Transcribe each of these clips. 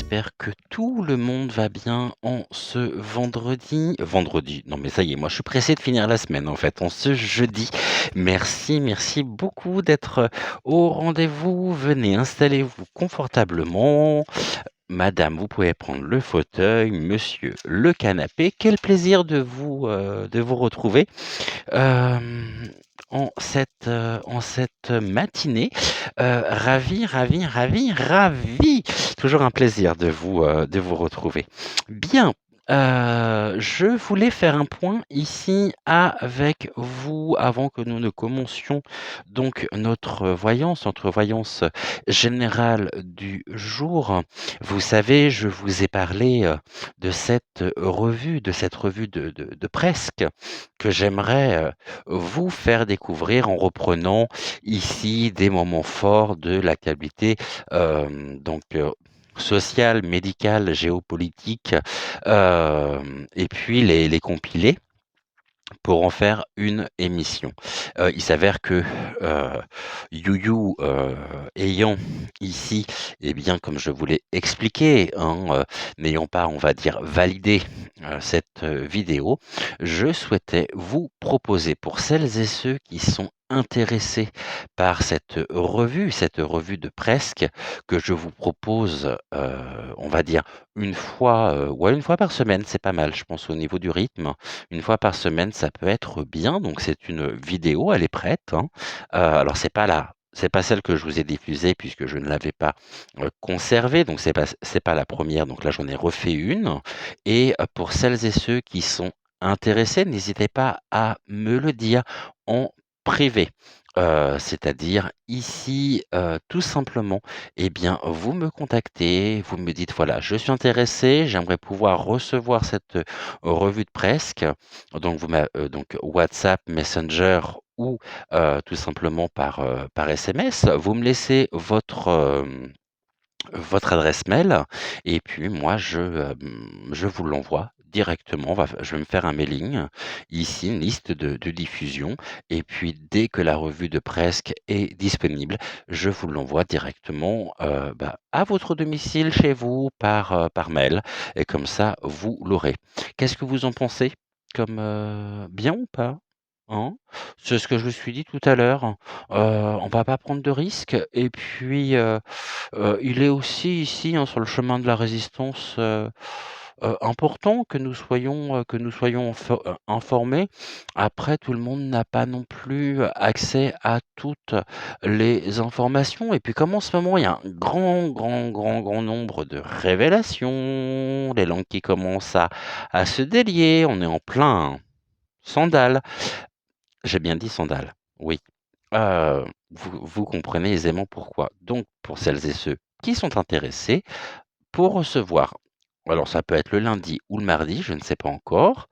j'espère que tout le monde va bien en ce vendredi, non mais ça y est, moi je suis pressé de finir la semaine en fait, en ce jeudi. Merci beaucoup d'être au rendez-vous. Venez, installez-vous confortablement. Madame, vous pouvez prendre le fauteuil, monsieur, le canapé. Quel plaisir de vous retrouver. Hem, en cette matinée, ravi, toujours un plaisir de vous retrouver. Bien, je voulais faire un point ici avec vous avant que nous ne commencions donc notre voyance générale du jour. Vous savez, je vous ai parlé, de cette revue de presque que j'aimerais, vous faire découvrir en reprenant ici des moments forts de l'actualité, sociale, médicale, géopolitique, et puis les compiler pour en faire une émission. Il s'avère que, heu, YouYou, ayant ici, eh bien, comme je vous l'ai expliqué, hein, n'ayant pas, on va dire, validé, cette, vidéo, je souhaitais vous proposer pour celles et ceux qui sont intéressés par cette revue de presque que je vous propose, on va dire une fois par semaine, c'est pas mal, je pense au niveau du rythme. Une fois par semaine, ça peut être bien, donc c'est une vidéo, elle est prête, hein. Alors c'est pas celle que je vous ai diffusée puisque je ne l'avais pas, conservée, donc c'est pas la première. Donc là, j'en ai refait une et pour celles et ceux qui sont intéressés, n'hésitez pas à me le dire en privé. C'est-à-dire ici, tout simplement, eh bien, vous me contactez, vous me dites: «Voilà, je suis intéressé, j'aimerais pouvoir recevoir cette, revue de presque». Donc WhatsApp, Messenger ou tout simplement par SMS. Vous me laissez votre adresse mail et puis moi je vous l'envoie directement. Je vais me faire un mailing, ici une liste de diffusion et puis dès que la revue de presque est disponible, je vous l'envoie directement, à votre domicile, chez vous, par mail et comme ça vous l'aurez. Qu'est-ce que vous en pensez? Bien ou pas? Hein? C'est ce que je me suis dit tout à l'heure. On va pas prendre de risques et puis, il est aussi ici, hein, sur le chemin de la résistance, important que nous soyons informés. Après, tout le monde n'a pas non plus accès à toutes les informations et puis comme en ce moment, il y a un grand nombre de révélations, les langues qui commencent à se délier, on est en plein sandal. J'ai bien dit sandales, oui. Vous comprenez aisément pourquoi. Donc pour celles et ceux qui sont intéressés, pour recevoir alors ça peut être le lundi ou le mardi, je ne sais pas encore,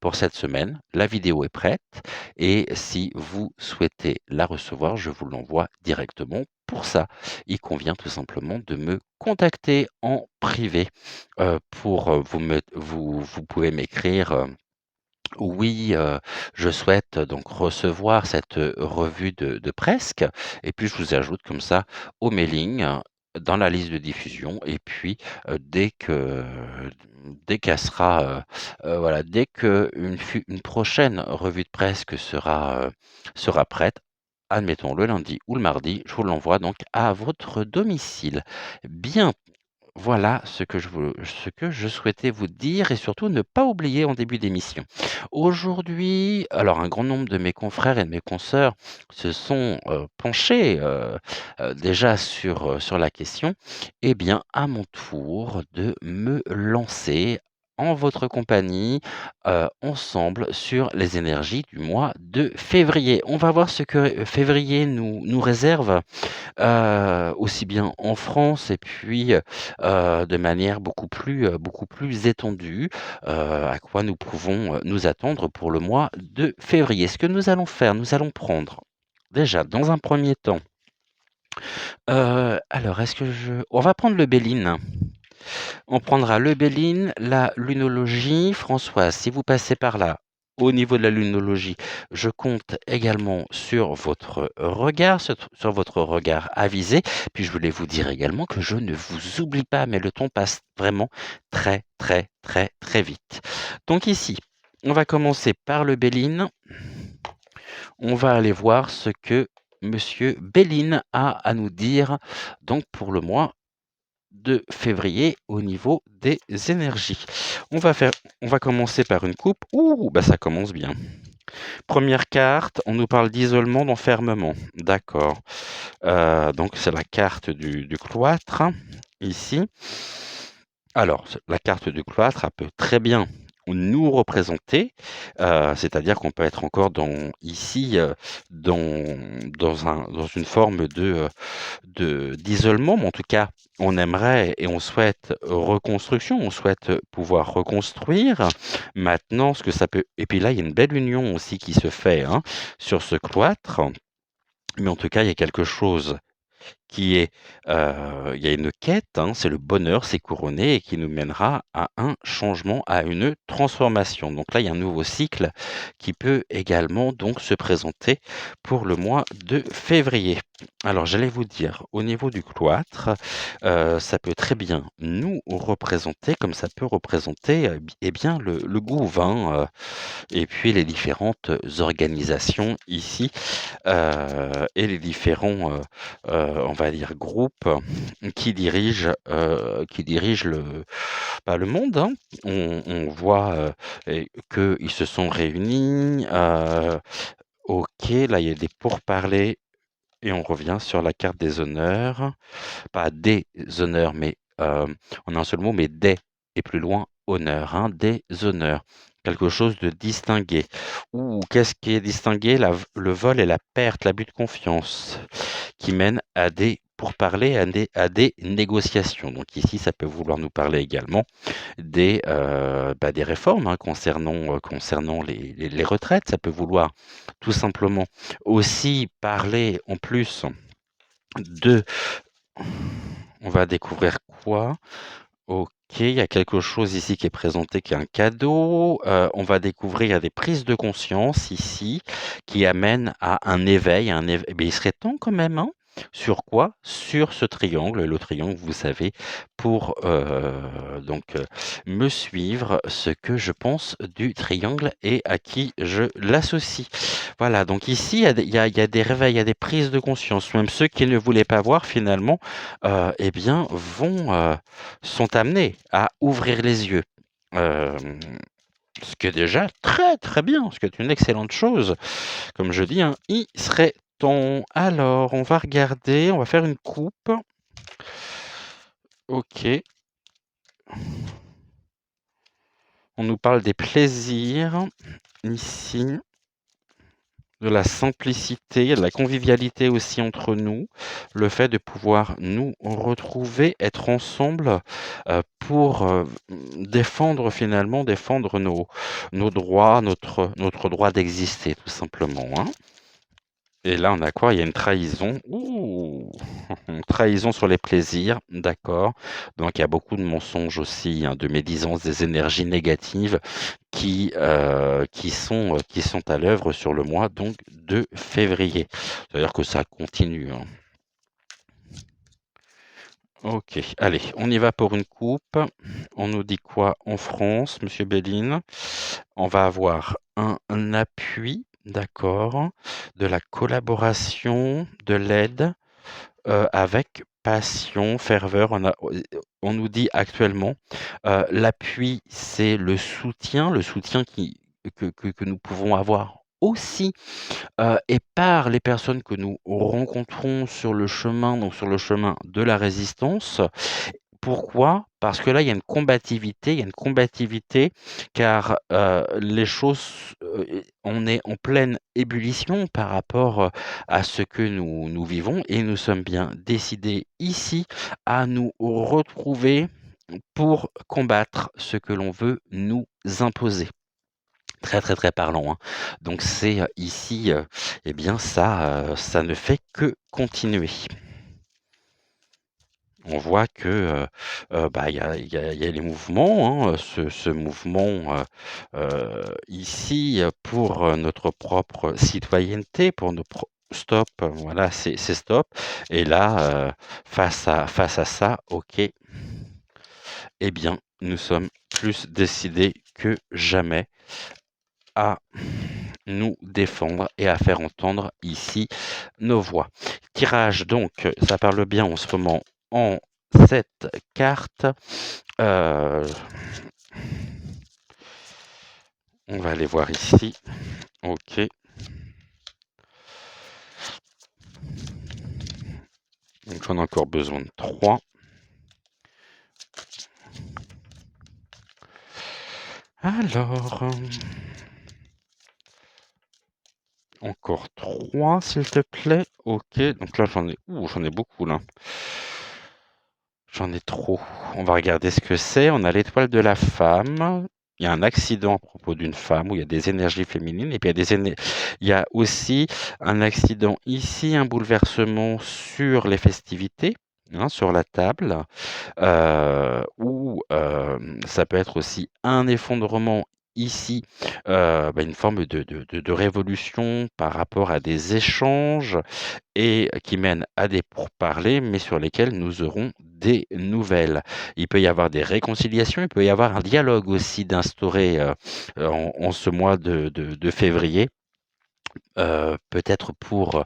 pour cette semaine, la vidéo est prête et si vous souhaitez la recevoir, je vous l'envoie directement. Pour ça, il convient tout simplement de me contacter en privé, vous pouvez m'écrire, oui, je souhaite donc recevoir cette, revue de presque et puis je vous ajoute comme ça au mailing, dans la liste de diffusion et puis, dès qu'elle sera, voilà, dès qu'une prochaine revue de presque sera prête, admettons le lundi ou le mardi, je vous l'envoie donc à votre domicile. Bien. Voilà ce que je souhaitais vous dire et surtout ne pas oublier en début d'émission. Aujourd'hui, alors un grand nombre de mes confrères et de mes consoeurs se sont, penchés, déjà sur la question. Eh bien, à mon tour de me lancer en votre compagnie, ensemble sur les énergies du mois de février. On va voir ce que février nous réserve. Aussi bien en France et puis, de manière beaucoup plus étendue, à quoi nous pouvons, nous attendre pour le mois de février. Ce que nous allons faire, nous allons prendre déjà dans un premier temps, alors est-ce que je on va prendre le Béline. On prendra le Béline, la lunologie. Françoise, si vous passez par là, au niveau de la lunologie, je compte également sur votre regard, sur votre regard avisé. Puis je voulais vous dire également que je ne vous oublie pas, mais le temps passe vraiment très, très, très, très vite. Donc ici, on va commencer par le Béline. On va aller voir ce que Monsieur Béline a à nous dire donc pour le mois de février au niveau des énergies. On va commencer par une coupe. Ouh, bah ça commence bien. Première carte, on nous parle d'isolement, d'enfermement. D'accord. Donc c'est la carte du cloître, ici. Alors, la carte du cloître, elle peut très bien nous représenter, c'est-à-dire qu'on peut être encore ici, dans une forme d'isolement, mais en tout cas, on aimerait et on souhaite reconstruction, on souhaite pouvoir reconstruire. Maintenant, ce que ça peut et puis là, il y a une belle union aussi qui se fait, hein, sur ce cloître, mais en tout cas, il y a quelque chose qui est, il y a une quête, hein, c'est le bonheur, c'est couronné et qui nous mènera à un changement, à une transformation. Donc là, il y a un nouveau cycle qui peut également donc se présenter pour le mois de février. Alors j'allais vous dire, au niveau du cloître, ça peut très bien nous représenter, comme ça peut représenter, eh bien le Gouvain, et puis les différentes organisations ici, et les différents, on va dire groupes qui dirigent le monde, hein. On voit, qu'ils se sont réunis, OK, là, il y a des pourparlers et on revient sur la carte des honneurs. Pas des honneurs, mais, en un seul mot, mais des et plus loin, honneur, hein, des honneurs. Quelque chose de distingué. Ou qu'est-ce qui est distingué? Le vol et la perte, l'abus de confiance qui mènent à des pourparlers, à des négociations. Donc ici, ça peut vouloir nous parler également des réformes, hein, concernant les retraites. Ça peut vouloir tout simplement aussi parler en plus de on va découvrir quoi? OK, il y a quelque chose ici qui est présenté qui est un cadeau. On va découvrir des prises de conscience ici qui amènent à un éveil, il serait temps quand même, hein. Sur quoi? Sur ce triangle. Le triangle, vous savez, pour, me suivre, ce que je pense du triangle et à qui je l'associe. Voilà, donc ici, il y a des réveils, il y a des prises de conscience. Même ceux qui ne voulaient pas voir finalement, eh bien, sont amenés à ouvrir les yeux. Hem, Ce qui est déjà très, très bien, ce qui est une excellente chose. Comme je dis, hein, il serait temps. Alors, on va regarder, on va faire une coupe. OK. On nous parle des plaisirs, ici, de la simplicité, de la convivialité aussi entre nous, le fait de pouvoir nous retrouver, être ensemble, pour, défendre nos droits, notre droit d'exister tout simplement, hein. Et là, on a quoi? Il y a une trahison. Ouh! Une trahison sur les plaisirs, d'accord. Donc il y a beaucoup de mensonges aussi, hein, de médisance, des énergies négatives qui sont à l'œuvre sur le mois donc de février. C'est-à-dire que ça continue, hein. OK, allez, on y va pour une coupe. On nous dit quoi en France, monsieur Béline? On va avoir un appui, d'accord, de la collaboration, de l'aide, avec passion, ferveur. On nous dit actuellement, l'appui, c'est le soutien que nous pouvons avoir aussi, et par les personnes que nous rencontrons sur le chemin, donc sur le chemin de la résistance. Pourquoi? Parce que là, il y a une combativité car, les choses, on est en pleine ébullition par rapport, à ce que nous vivons et nous sommes bien décidés ici à nous retrouver pour combattre ce que l'on veut nous imposer. Très, très, très parlant, hein. Donc c'est, ici, eh bien ça ne fait que continuer. On voit que, bah, il y a les mouvements, hein, ce mouvement, ici, pour, notre propre citoyenneté, pour nos pro stop, voilà, c'est stop et là, face à ça, OK, eh bien, nous sommes plus décidés que jamais à nous défendre et à faire entendre ici nos voix. Tirage donc, ça parle bien en ce moment en 7 cartes. Heu, on va aller voir ici. OK. Donc j'en ai encore besoin de 3. Alors, encore 3 s'il te plaît. OK, donc là j'en ai beaucoup là. J'en ai trop. On va regarder ce que c'est. On a l'étoile de la femme. Il y a un accident à propos d'une femme où il y a des énergies féminines et puis il y a aussi un accident ici, un bouleversement sur les festivités, hein, sur la table, ou ça peut être aussi un effondrement ici, bah, une forme de révolution par rapport à des échanges et qui mènent à des pourparlers, mais sur lesquels nous aurons des nouvelles. Il peut y avoir des réconciliations, il peut y avoir un dialogue aussi d'instaurer, en ce mois de février. Peut-être pour,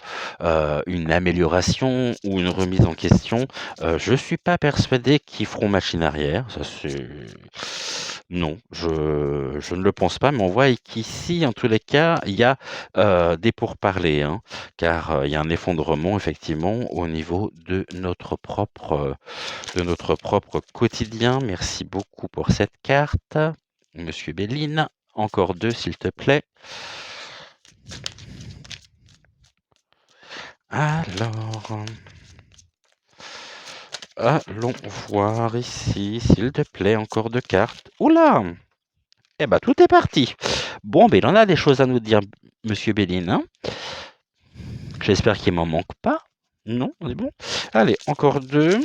une amélioration ou une remise en question. Je suis pas persuadé qu'ils feront machine arrière, ça c'est non, je ne le pense pas, mais on voit qu'ici, en tous les cas, il y a, des pourparlers, hein, car, il y a un effondrement effectivement au niveau de notre propre quotidien. Merci beaucoup pour cette carte, monsieur Béline. Encore 2 s'il te plaît. Alors, allons voir ici, s'il te plaît, encore 2 cartes. Ouh là! Eh bah, tout est parti. Bon, ben, il en a des choses à nous dire, monsieur Béline, hein? J'espère qu'il m'en manque pas. Non, on est bon? Allez, encore 2.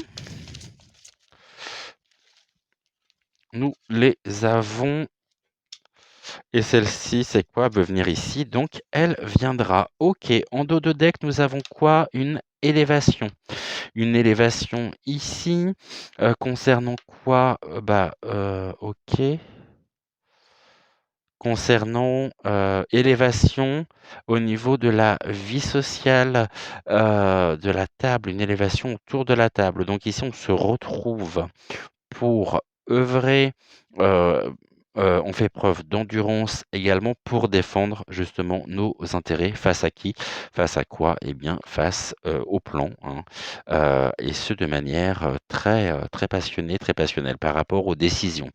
Nous les avons et celle-ci, c'est quoi? Elle veut venir ici, donc elle viendra. OK, en dos de deck, nous avons quoi? Une élévation. Une élévation ici, concernant quoi? OK. Concernant, élévation au niveau de la vie sociale, de la table, une élévation autour de la table. Donc ici, on se retrouve pour œuvrer, heu on fait preuve d'endurance également pour défendre justement nos intérêts. Face à qui? Face à quoi? Eh bien, face, au plan, hein, et ce de manière, très passionnée, très passionnelle par rapport aux décisions,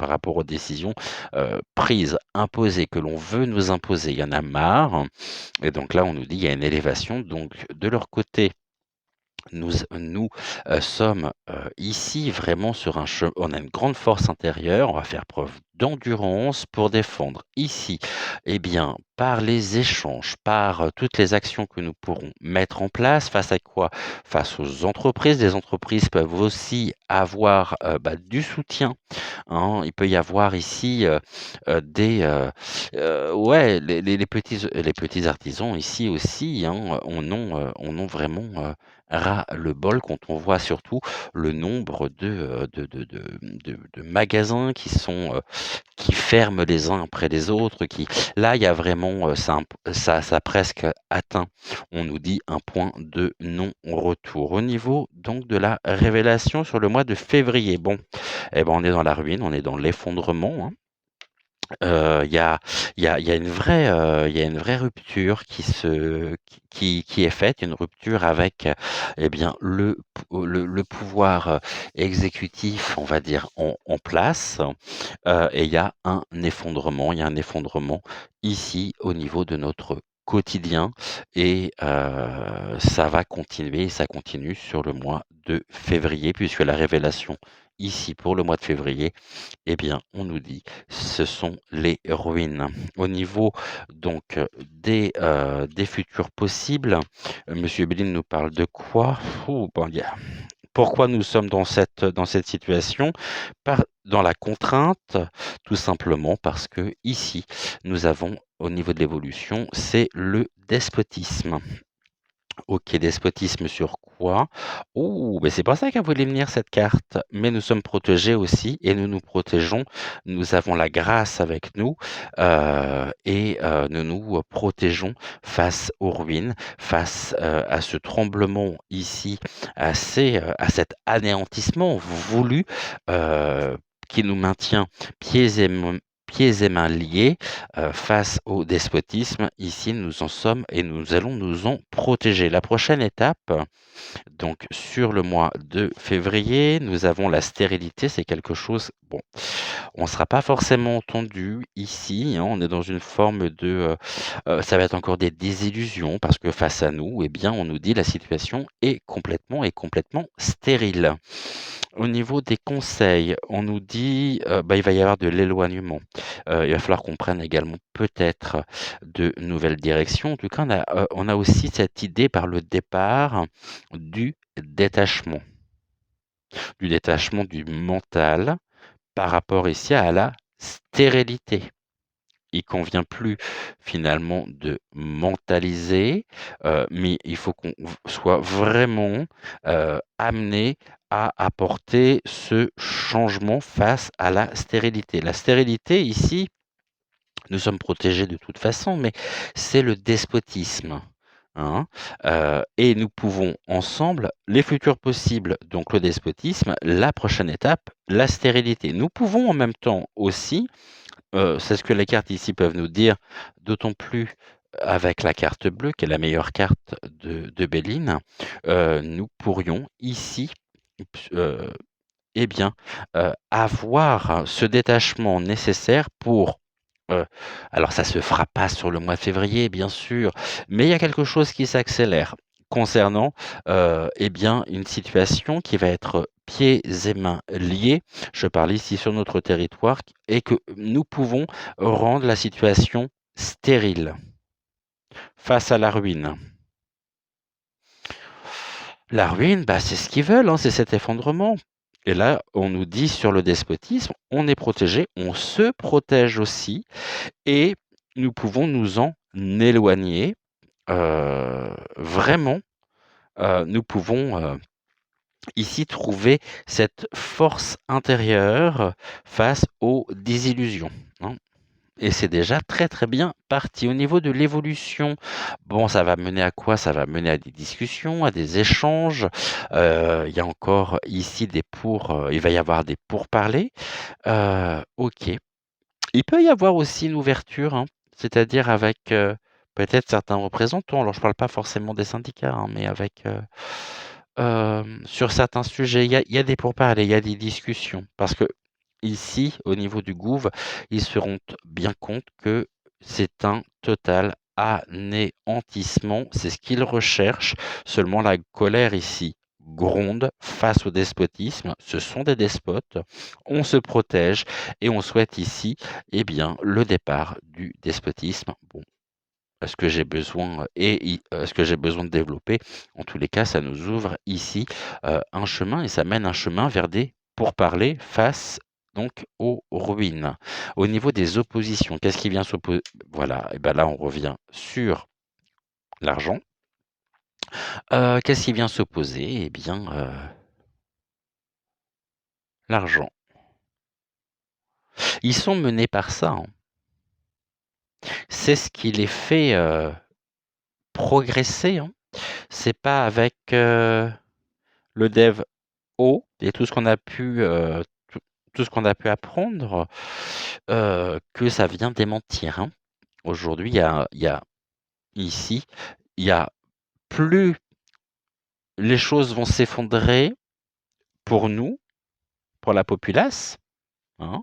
prises, imposées, que l'on veut nous imposer. Il y en a marre et donc là, on nous dit: «Il y a une élévation», donc de leur côté nous sommes, ici vraiment sur on a une grande force intérieure, on va faire preuve d'endurance pour défendre ici, eh bien, par les échanges, par, toutes les actions que nous pourrons mettre en place. Face à quoi? Face aux entreprises. Les entreprises peuvent aussi avoir, bah, du soutien, hein. Il peut y avoir ici, ouais, les petits artisans ici aussi, hein, en ont vraiment, ras-le-bol quand on voit surtout le nombre de magasins qui ferment les uns après les autres, qui là, il y a vraiment, ça a presque atteint, on nous dit, un point de non-retour. Au niveau donc de la révélation sur le mois de février, bon, eh ben, on est dans la ruine, on est dans l'effondrement, hein. Il y a il y a une vraie rupture qui est faite, une rupture avec, eh bien, le pouvoir, exécutif, on va dire, en place, et il y a un effondrement ici, au niveau de notre quotidien et ça va continuer, ça continue sur le mois de février puisque la révélation ici, pour le mois de février, eh bien, on nous dit: «Ce sont les ruines». Au niveau donc, des futurs possibles, monsieur Béline nous parle de quoi? Ouh, bon, il y a Pourquoi nous sommes dans cette situation? Dans la contrainte, tout simplement parce que ici, nous avons, au niveau de l'évolution, c'est le despotisme. OK, despotisme sur quoi? Oh, beh, c'est pas ça qu'elle voulait venir cette carte, mais nous sommes protégés aussi et nous nous protégeons. Nous avons la grâce avec nous, nous nous protégeons face aux ruines, face, à ce tremblement ici, à cet anéantissement voulu, heu, qui nous maintient pieds et pieds et mains liés, face au despotisme. Ici, nous en sommes et nous allons nous en protéger. La prochaine étape, donc sur le mois de février, nous avons la stérilité. C'est quelque chose, bon, on ne sera pas forcément entendu ici, hein, on est dans une forme de, ça va être encore des désillusions parce que face à nous, eh bien, on nous dit: «La situation est complètement stérile». Au niveau des conseils, on nous dit, bah, il va y avoir de l'éloignement. Il va falloir qu'on prenne également peut-être de nouvelles directions. En tout cas, on a aussi cette idée par le départ du détachement. Du détachement du mental par rapport ici à la stérilité. Il convient plus finalement de mentaliser, mais il faut qu'on soit vraiment, amené à apporter ce changement face à la stérilité. La stérilité ici, nous sommes protégés de toute façon, mais c'est le despotisme, hein, et nous pouvons ensemble les futurs possibles, donc le despotisme, la prochaine étape, la stérilité. Nous pouvons en même temps aussi, c'est ce que les cartes ici peuvent nous dire, d'autant plus avec la carte bleue, qui est la meilleure carte de Béline, nous pourrions ici, eh bien, avoir ce détachement nécessaire pour, heu, alors ça se fera pas sur le mois de février, bien sûr, mais il y a quelque chose qui s'accélère concernant, eh bien, une situation qui va être pieds et mains liés. Je parle ici sur notre territoire et que nous pouvons rendre la situation stérile face à la ruine. La ruine, bah, c'est ce qu'ils veulent, hein, c'est cet effondrement. Et là, on nous dit sur le despotisme, on est protégé, on se protège aussi et nous pouvons nous en éloigner. Vraiment, nous pouvons, ici trouver cette force intérieure face aux désillusions, hein. Et c'est déjà très, très bien parti. Au niveau de l'évolution, bon, ça va mener à quoi? Ça va mener à des discussions, à des échanges. Il y a encore ici il va y avoir des pourparlers. OK. Il peut y avoir aussi une ouverture, hein, c'est-à-dire avec, peut-être certains représentants. Alors je parle pas forcément des syndicats, hein, mais avec, sur certains sujets, il y a des pourparlers, il y a des discussions. Parce que ici, au niveau du gouv, ils se rendent bien compte que c'est un total anéantissement. C'est ce qu'ils recherchent. Seulement la colère ici gronde face au despotisme. Ce sont des despotes. On se protège et on souhaite ici, eh bien, le départ du despotisme. Bon, est-ce que j'ai besoin est-ce que j'ai besoin de développer? En tous les cas, ça nous ouvre ici, un chemin et ça mène un chemin vers des pourparlers face donc aux ruines. Au niveau des oppositions, qu'est-ce qui vient s'opposer? Voilà, et ben là, on revient sur l'argent. Qu'est-ce qui vient s'opposer? Eh bien, l'argent. Ils sont menés par ça, hein. C'est ce qui les fait, progresser, hein. C'est pas avec, le dev haut et tout ce qu'on a pu, tout ce qu'on a pu apprendre, que ça vient démentir, hein. Aujourd'hui, il y a ici, il y a plus les choses vont s'effondrer pour nous, pour la populace, hein,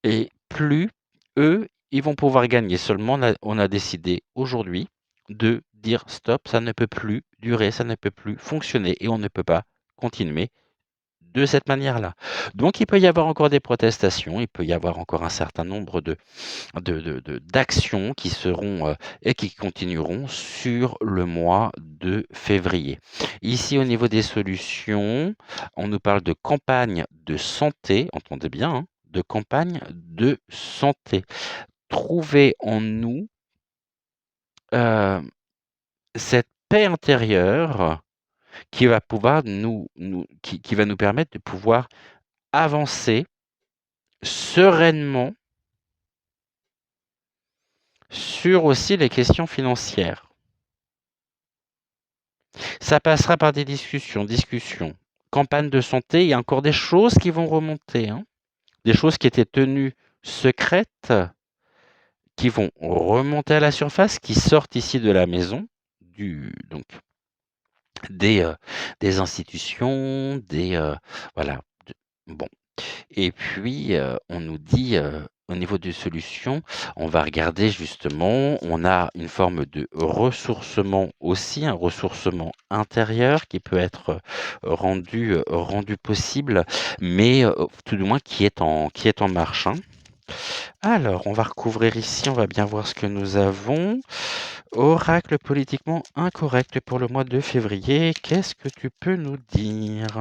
et plus eux, ils vont pouvoir gagner. Seulement on a décidé aujourd'hui de dire: «Stop, ça ne peut plus durer, ça ne peut plus fonctionner et on ne peut pas continuer de cette manière-là. Donc il peut y avoir encore des protestations, il peut y avoir encore un certain nombre d'actions qui seront et qui continueront sur le mois de février. Ici, au niveau des solutions, on nous parle de campagne de santé, entendez bien, hein, de campagne de santé. Trouver en nous cette paix intérieure qui va pouvoir qui va nous permettre de pouvoir avancer sereinement sur aussi les questions financières. Ça passera par des discussions. Campagne de santé, il y a encore des choses qui vont remonter, hein. Des choses qui étaient tenues secrètes, qui vont remonter à la surface, qui sortent ici de la maison, donc des institutions, voilà. Bon. Et puis, on nous dit, au niveau des solutions, on va regarder justement, on a une forme de ressourcement aussi, un ressourcement intérieur qui peut être, rendu possible, mais, tout du moins qui est en marche, hein. Alors, on va recouvrir ici, on va bien voir ce que nous avons. Oracle politiquement incorrect pour le mois de février, qu'est-ce que tu peux nous dire?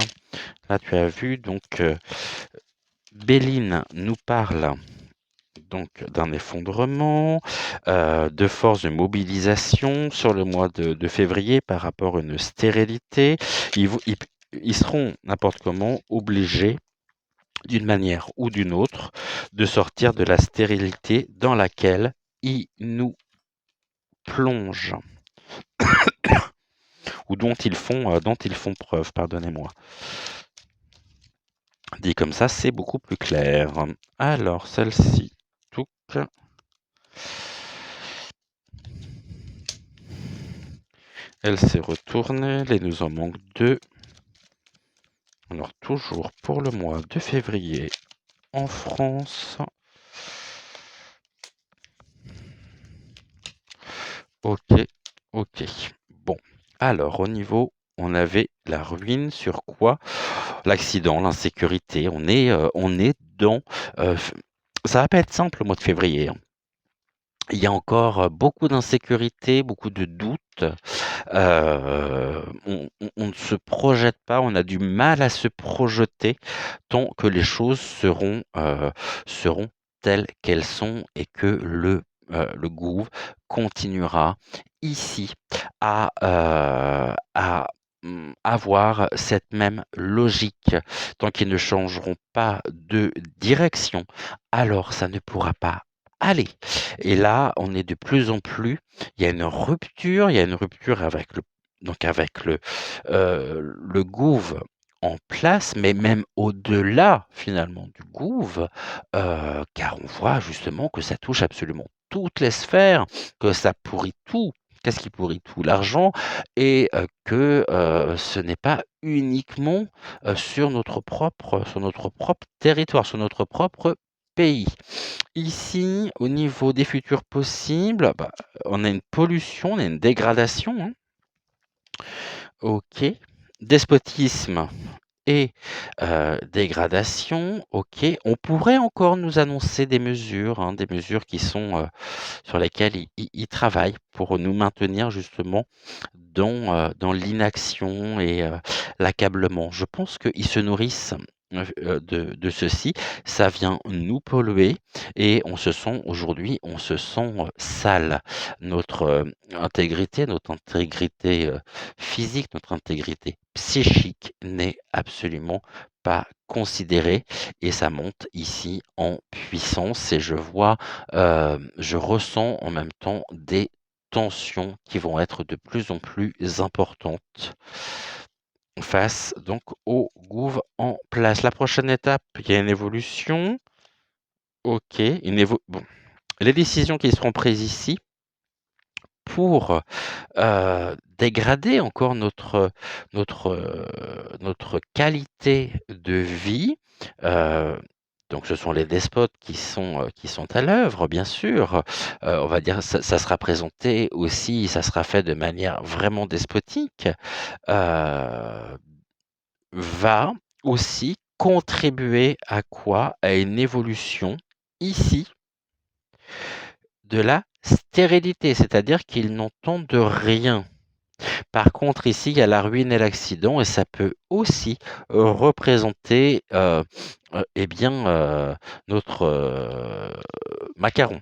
Là, tu as vu donc, Béline nous parle donc d'un effondrement, de forces de mobilisation sur le mois de février par rapport à une stérilité. Ils seront n'importe comment obligés, d'une manière ou d'une autre, de sortir de la stérilité dans laquelle ils nous plongent ou dont ils font preuve, pardonnez-moi. Dit comme ça, c'est beaucoup plus clair. Alors, celle-ci, touc. Elle s'est retournée, il nous en manque 2. Alors, toujours pour le mois de février en France. Ok. Bon, alors au niveau, on avait la ruine sur quoi? L'accident, l'insécurité. On est dans... ça va pas être simple le mois de février, hein. Il y a encore beaucoup d'insécurité, beaucoup de doutes. On ne se projette pas, on a du mal à se projeter tant que les choses seront telles qu'elles sont et que le gouv continuera ici à avoir cette même logique. Tant qu'ils ne changeront pas de direction, alors ça ne pourra pas aller. Et là, on est de plus en plus, il y a une rupture avec le gouv en place, mais même au-delà finalement du gouv, car on voit justement que ça touche absolument toutes les sphères, que ça pourrit tout. Qu'est-ce qui pourrit tout? L'argent, et que ce n'est pas uniquement sur notre propre territoire, sur notre propre pays. Ici, au niveau des futurs possibles, on a une pollution, on a une dégradation, hein. OK. Despotisme et dégradation, OK. On pourrait encore nous annoncer des mesures, hein, des mesures qui sont, sur lesquelles ils travaillent pour nous maintenir justement dans l'inaction et l'accablement. Je pense qu'ils se nourrissent, de ceci. Ça vient nous polluer et aujourd'hui, sale. Notre intégrité physique, notre intégrité psychique n'est absolument pas considérée, et ça monte ici en puissance, et je ressens en même temps des tensions qui vont être de plus en plus importantes face donc au gouv en place. La prochaine étape, il y a une évolution. OK, bon. Les décisions qui seront prises ici pour dégrader encore notre qualité de vie. Donc ce sont les despotes qui sont à l'œuvre, bien sûr. On va dire ça sera présenté aussi, ça sera fait de manière vraiment despotique. Va aussi contribuer à quoi? À une évolution, ici, de la stérilité, c'est-à-dire qu'ils n'entendent rien. Par contre, ici, il y a la ruine et l'accident et ça peut aussi, représenter, eh bien, notre, macaron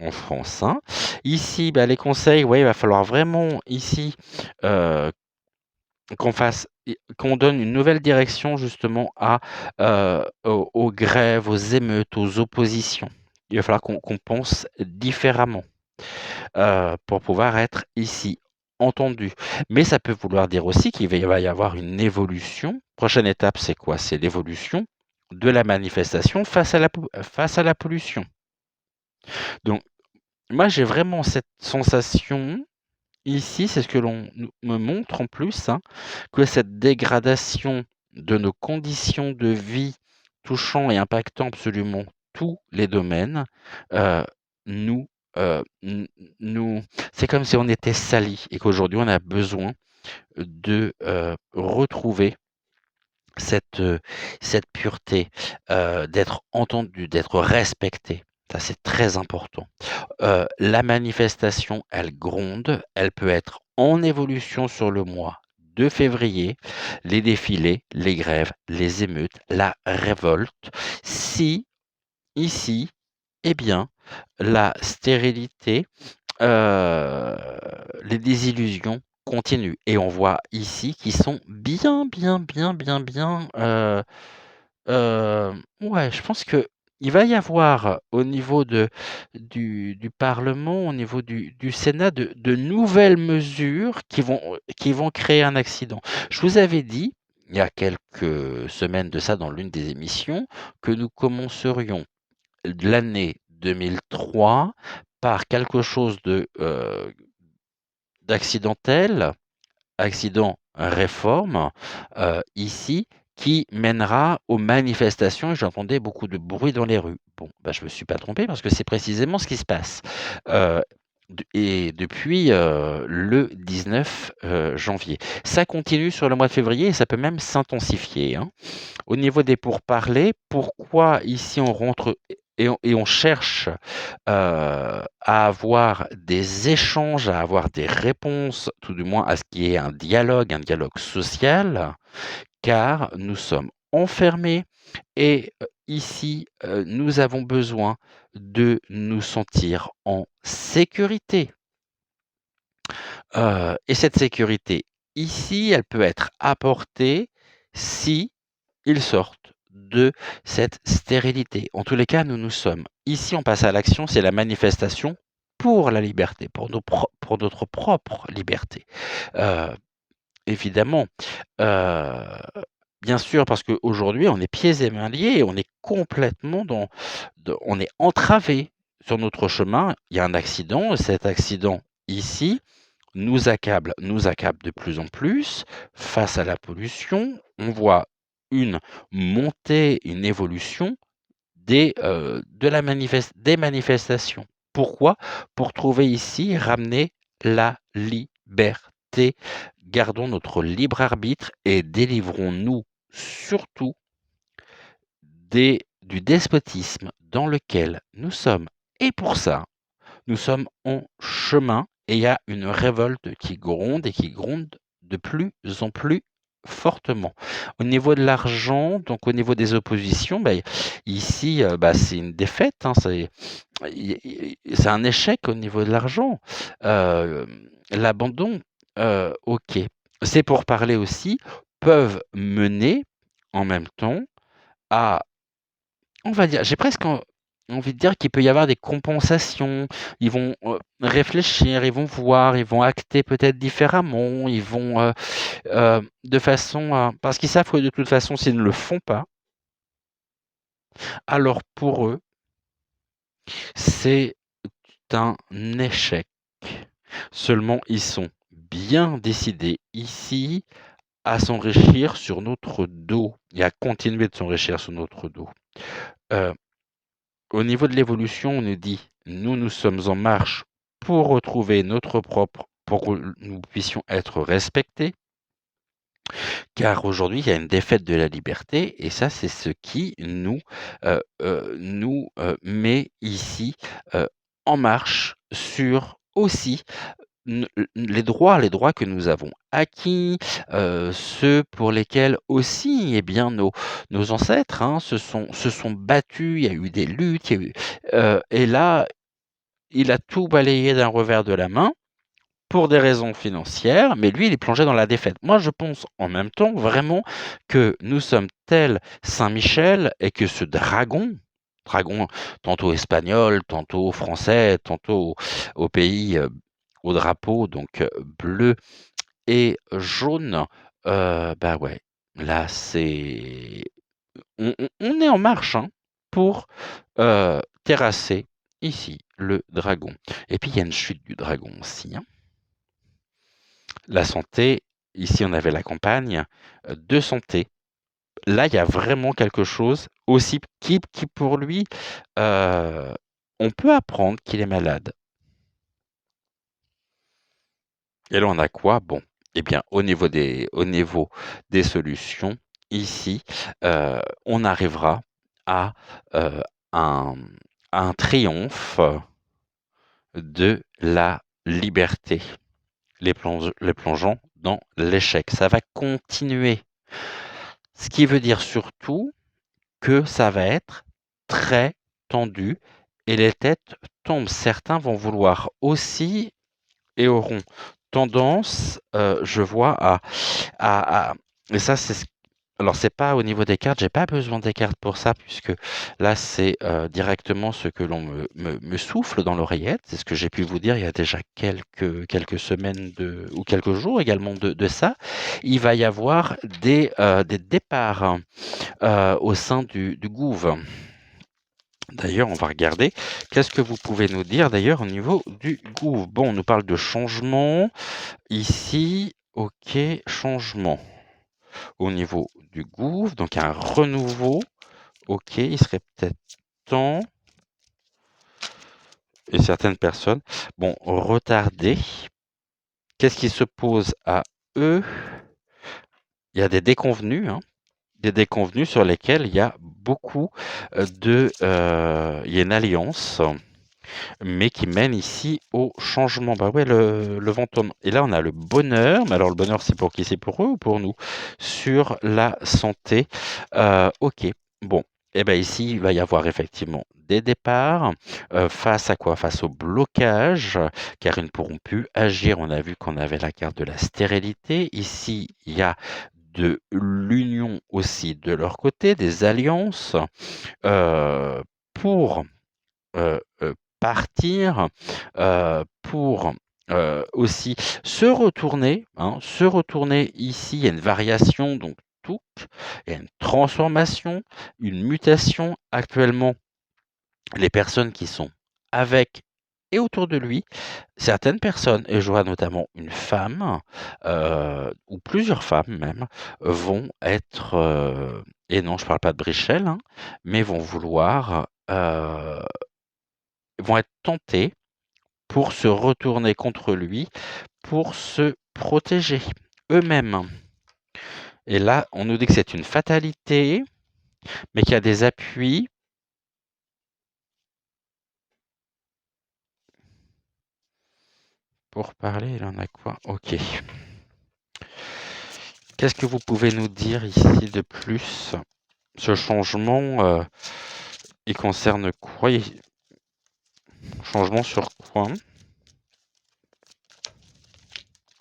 en France, hein. Ici, bah, les conseils, ouais, il va falloir vraiment ici, heu, qu'on donne une nouvelle direction justement aux grèves, aux émeutes, aux oppositions. Il va falloir qu'on pense différemment. Pour pouvoir être ici entendu. Mais ça peut vouloir dire aussi qu'il va y avoir une évolution. Prochaine étape, c'est quoi? C'est l'évolution de la manifestation face à la pollution. Donc moi, j'ai vraiment cette sensation ici, c'est ce que l'on me montre en plus, hein, que cette dégradation de nos conditions de vie touchant et impactant absolument tous les domaines, heu, nous, n nous c'est comme si on était salis et qu'aujourd'hui on a besoin de, retrouver cette pureté, d'être entendu, d'être respecté. Ça, c'est très important. La manifestation, elle gronde, elle peut être en évolution sur le mois de février, les défilés, les grèves, les émeutes, la révolte. Si, ici, eh bien, la stérilité, heu, les désillusions continuent et on voit ici qu'ils sont bien, bien, bien, bien, bien, ouais, je pense qu'il va y avoir au niveau du parlement, au niveau du Sénat, de nouvelles mesures qui vont créer un accident. Je vous avais dit, il y a quelques semaines de ça dans l'une des émissions, que nous commencerions l'année 2003 par quelque chose d'accidentel, accident réforme, ici, qui mènera aux manifestations et j'entendais beaucoup de bruit dans les rues. Bon, bah, je me suis pas trompé parce que c'est précisément ce qui se passe. Et depuis, le 19, janvier. Ça continue sur le mois de février et ça peut même s'intensifier, hein. Au niveau des pourparlers, pourquoi ici on rentre et on cherche, à avoir des échanges, à avoir des réponses, tout du moins à ce qu'il y ait un dialogue social, car nous sommes enfermés et ici, nous avons besoin de nous sentir en sécurité. Et cette sécurité, ici, elle peut être apportée si ils sortent de cette stérilité. En tous les cas, nous sommes ici, on passe à l'action, c'est la manifestation pour la liberté, pour notre propre liberté. Heu, évidemment, heu, bien sûr, parce qu'aujourd'hui, on est pieds et mains liés et on est complètement on est entravé sur notre chemin. Il y a un accident, et cet accident ici nous accable de plus en plus face à la pollution. On voit une montée, une évolution des manifestations. Pourquoi? Pour trouver ici, ramener la liberté. Gardons notre libre arbitre et délivrons-nous surtout du despotisme dans lequel nous sommes. Et pour ça, nous sommes en chemin et il y a une révolte qui gronde et qui gronde de plus en plus fortement. Au niveau de l'argent, donc au niveau des oppositions, bah, ici, bah, c'est une défaite, hein, c'est un échec au niveau de l'argent. L'abandon, OK. C'est pour parler aussi, peuvent mener en même temps à on va dire, j'ai presque envie de dire qu'il peut y avoir des compensations. Ils vont, réfléchir, ils vont voir, ils vont acter peut-être différemment, ils vont, de façon à parce qu'ils savent que de toute façon, s'ils ne le font pas, alors pour eux, c'est un échec. Seulement, ils sont bien décidés ici à s'enrichir sur notre dos et à continuer de s'enrichir sur notre dos. Heu Au niveau de l'évolution, on nous dit: nous sommes en marche pour retrouver notre propre pour que nous puissions être respectés». Car aujourd'hui, il y a une défaite de la liberté et ça, c'est ce qui met ici, heu, en marche sur aussi les droits que nous avons acquis, ceux pour lesquels aussi, eh bien, nos ancêtres, hein, se sont battus. Il y a eu des luttes, il y a eu et là, il a tout balayé d'un revers de la main pour des raisons financières, mais lui, il est plongé dans la défaite. Moi, je pense en même temps vraiment que nous sommes tel Saint Michel et que ce dragon tantôt espagnol, tantôt français, tantôt au pays, au drapeau donc bleu et jaune, bah, ouais, là, c'est on est en marche, hein, pour, terrasser ici le dragon et puis il y a une chute du dragon aussi, hein. La santé, ici on avait la campagne, de santé. Là, il y a vraiment quelque chose aussi qui pour lui, heu, on peut apprendre qu'il est malade. Et là, on a quoi? Bon, eh bien, au niveau des solutions, ici, on arrivera à, heu, un un triomphe de la liberté, les plongeant dans l'échec. Ça va continuer. Ce qui veut dire surtout que ça va être très tendu et les têtes tombent. Certains vont vouloir aussi et auront tendance, je vois à et ça c'est ce alors c'est pas au niveau des cartes, j'ai pas besoin des cartes pour ça puisque là c'est, directement ce que l'on me souffle dans l'oreillette. C'est ce que j'ai pu vous dire il y a déjà quelques semaines ou quelques jours également de ça. Il va y avoir des départs, au sein du gouv. D'ailleurs, on va regarder. Qu'est-ce que vous pouvez nous dire d'ailleurs au niveau du gouv? Bon, on nous parle de changement. Ici, OK, changement. Au niveau du gouv, donc un renouveau. OK, il serait peut-être temps et certaines personnes, bon, retardé. Qu'est-ce qui se pose à eux? Il y a des déconvenus, hein, des déconvenus sur lesquels il y a beaucoup, il y a une alliance mais qui mène ici au changement. Bah ouais, le vent tourne. Et là, on a le bonheur. Mais alors, le bonheur, c'est pour qui? C'est pour eux ou pour nous? Sur la santé. OK. Bon. Eh ben ici, il va y avoir effectivement des départs. Face à quoi? Face au blocage, car ils ne pourront plus agir. On a vu qu'on avait la carte de la stérilité. Ici, il y a de l'union aussi de leur côté, des alliances pour partir, pour, aussi se retourner ici. Il y a une variation donc touc, il y a une transformation, une mutation. Actuellement, les personnes qui sont avec et autour de lui, certaines personnes et je vois notamment une femme, ou plusieurs femmes même, vont être, et non je parle pas de Brichel, hein, mais vont être tentés pour se retourner contre lui, pour se protéger eux-mêmes. Et là, on nous dit que c'est une fatalité, mais qu'il y a des appuis. Pour parler, il en a quoi? OK. Qu'est-ce que vous pouvez nous dire ici de plus? Ce changement, il concerne quoi? Changement sur quoi?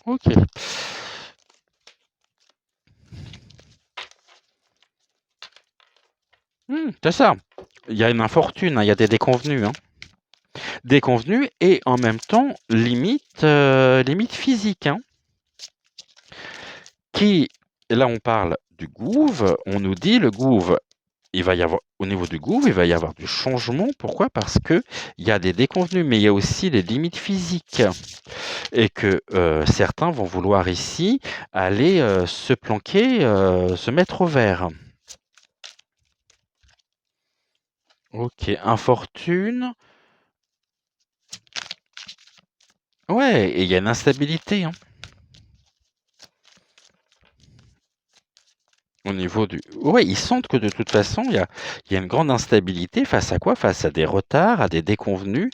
OK. C'est ça. Il y a une infortune, hein, il y a des déconvenus, hein. Déconvenus et en même temps limite physique, hein. Qui là on parle du gouv, on nous dit le gouv, il va y avoir au niveau du gouv, il va y avoir du changement. Pourquoi? Parce qu'il y a des déconvenus, mais il y a aussi les limites physiques et que, certains vont vouloir ici aller, se planquer, se mettre au vert. OK, infortune. Ouais et il y a une instabilité, hein. Au niveau du ouais, ils sentent que de toute façon, il y a une grande instabilité face à quoi? Face à des retards, à des déconvenus,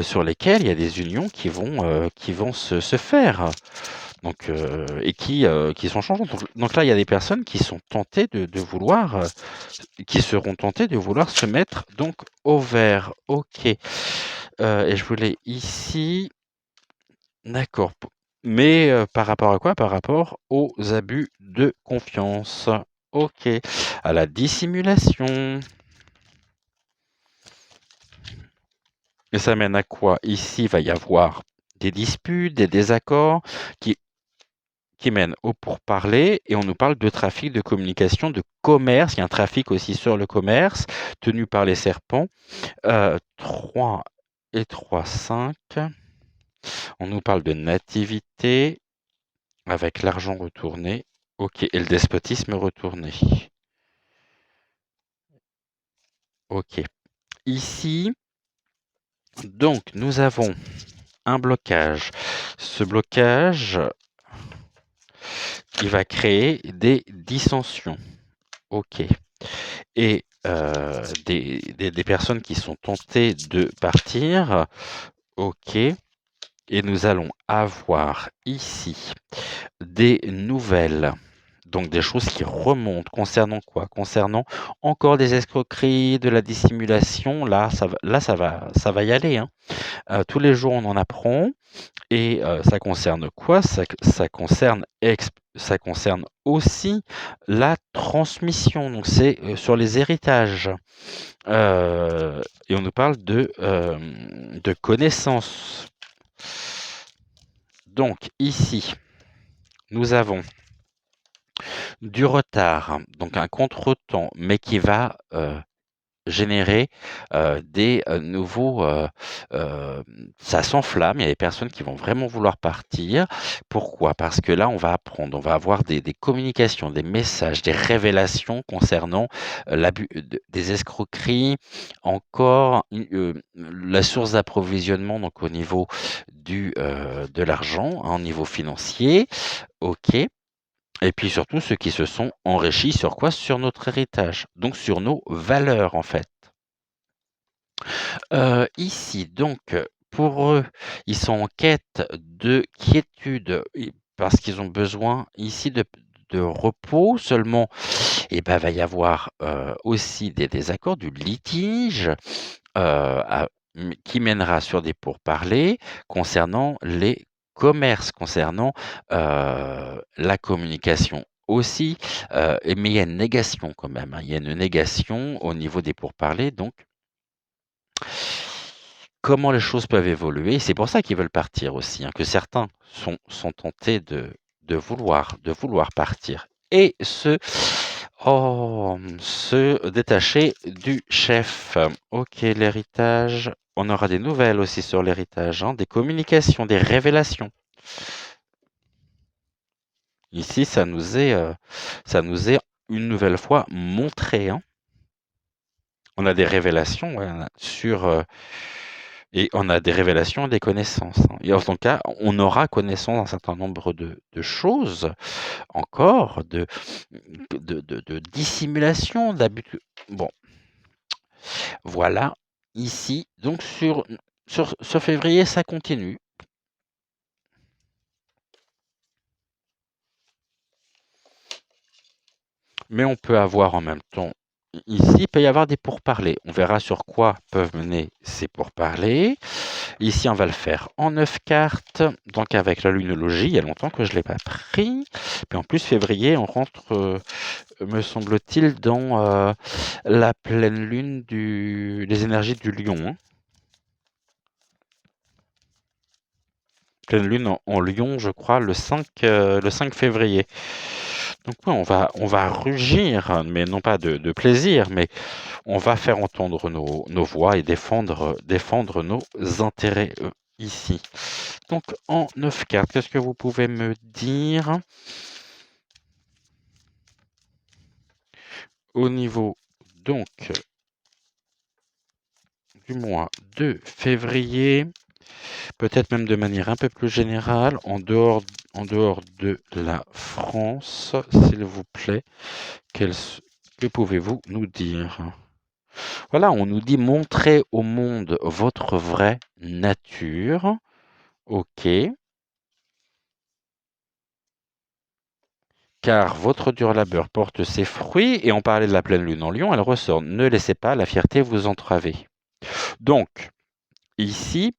sur lesquels il y a des unions qui vont se faire. Donc et qui sont changeantes. Donc là, il y a des personnes qui sont tentées de vouloir, qui seront tentées de vouloir se mettre donc au vert. OK, et je voulais ici d'accord, p mais par rapport à quoi? Par rapport aux abus de confiance. OK, à la dissimulation. Et ça mène à quoi? Ici, il va y avoir des disputes, des désaccords qui qui mènent au pourparlers et on nous parle de trafic, de communication, de commerce. Il y a un trafic aussi sur le commerce tenu par les serpents. 3 et 3, 5. On nous parle de nativité avec l'argent retourné. OK et le despotisme retourné. OK. Ici, donc nous avons un blocage. Ce blocage, il va créer des dissensions. OK. Et des personnes qui sont tentées de partir. OK. Et nous allons avoir ici des nouvelles, donc des choses qui remontent concernant quoi? Concernant encore des escroqueries, de la dissimulation. Là, ça va y aller, hein. Tous les jours, on en apprend. Et ça concerne quoi? Ça concerne aussi la transmission, donc c'est, sur les héritages. Et on nous parle de connaissances. Donc ici, nous avons du retard, donc un contretemps, mais qui va, générer, des, nouveaux, ça s'enflamme, il y a des personnes qui vont vraiment vouloir partir. Pourquoi? Parce que là, on va avoir des communications, des messages, des révélations concernant, l'abus des escroqueries, encore la source d'approvisionnement, donc au niveau de l'argent, hein, au niveau financier. OK. Et puis surtout ceux qui se sont enrichis sur quoi? Sur notre héritage, donc sur nos valeurs, en fait. Ici donc, pour eux, ils sont en quête de quiétude et parce qu'ils ont besoin ici de repos seulement et bah, va y avoir, aussi des désaccords, du litige, à qui mènera sur des pourparlers concernant les commerces, concernant, la communication aussi, et mais il y a une négation quand même, hein. Il y a une négation au niveau des pourparlers donc comment les choses peuvent évoluer. C'est pour ça qu'ils veulent partir aussi, hein, que certains sont tentés de vouloir partir et se détacher du chef. OK, l'héritage, on aura des nouvelles aussi sur l'héritage, hein, des communications, des révélations. Ici, ça nous est une nouvelle fois montré, hein. On a des révélations, ouais, et on a des révélations et des connaissances, hein. Et en tout cas, on aura connaissance d'un certain nombre de choses encore, de dissimulation, d'abus bon, voilà. Ici, donc sur février, ça continue. Mais on peut avoir en même temps ici, il peut y avoir des pourparlers. On verra sur quoi peuvent mener ces pourparlers. Ici, on va le faire en 9 cartes, donc avec la lunologie. Il y a longtemps que je ne l'ai pas pris. Puis en plus, février, on rentre, me semble-t-il, dans la pleine lune des énergies du lion, hein. Pleine lune en lion, je crois, le 5 février. Donc oui, on va rugir, mais non pas de plaisir, mais on va faire entendre nos voix et défendre nos intérêts ici. Donc en 9 cartes, qu'est-ce que vous pouvez me dire au niveau donc du mois de février peut-être même de manière un peu plus générale, en dehors de la France, s'il vous plaît, que pouvez-vous nous dire? Voilà, on nous dit: «Montrez au monde votre vraie nature». OK. Car votre dur labeur porte ses fruits et on parlait de la pleine lune en Lion, elle ressort: «Ne laissez pas la fierté vous entraver». Donc ici,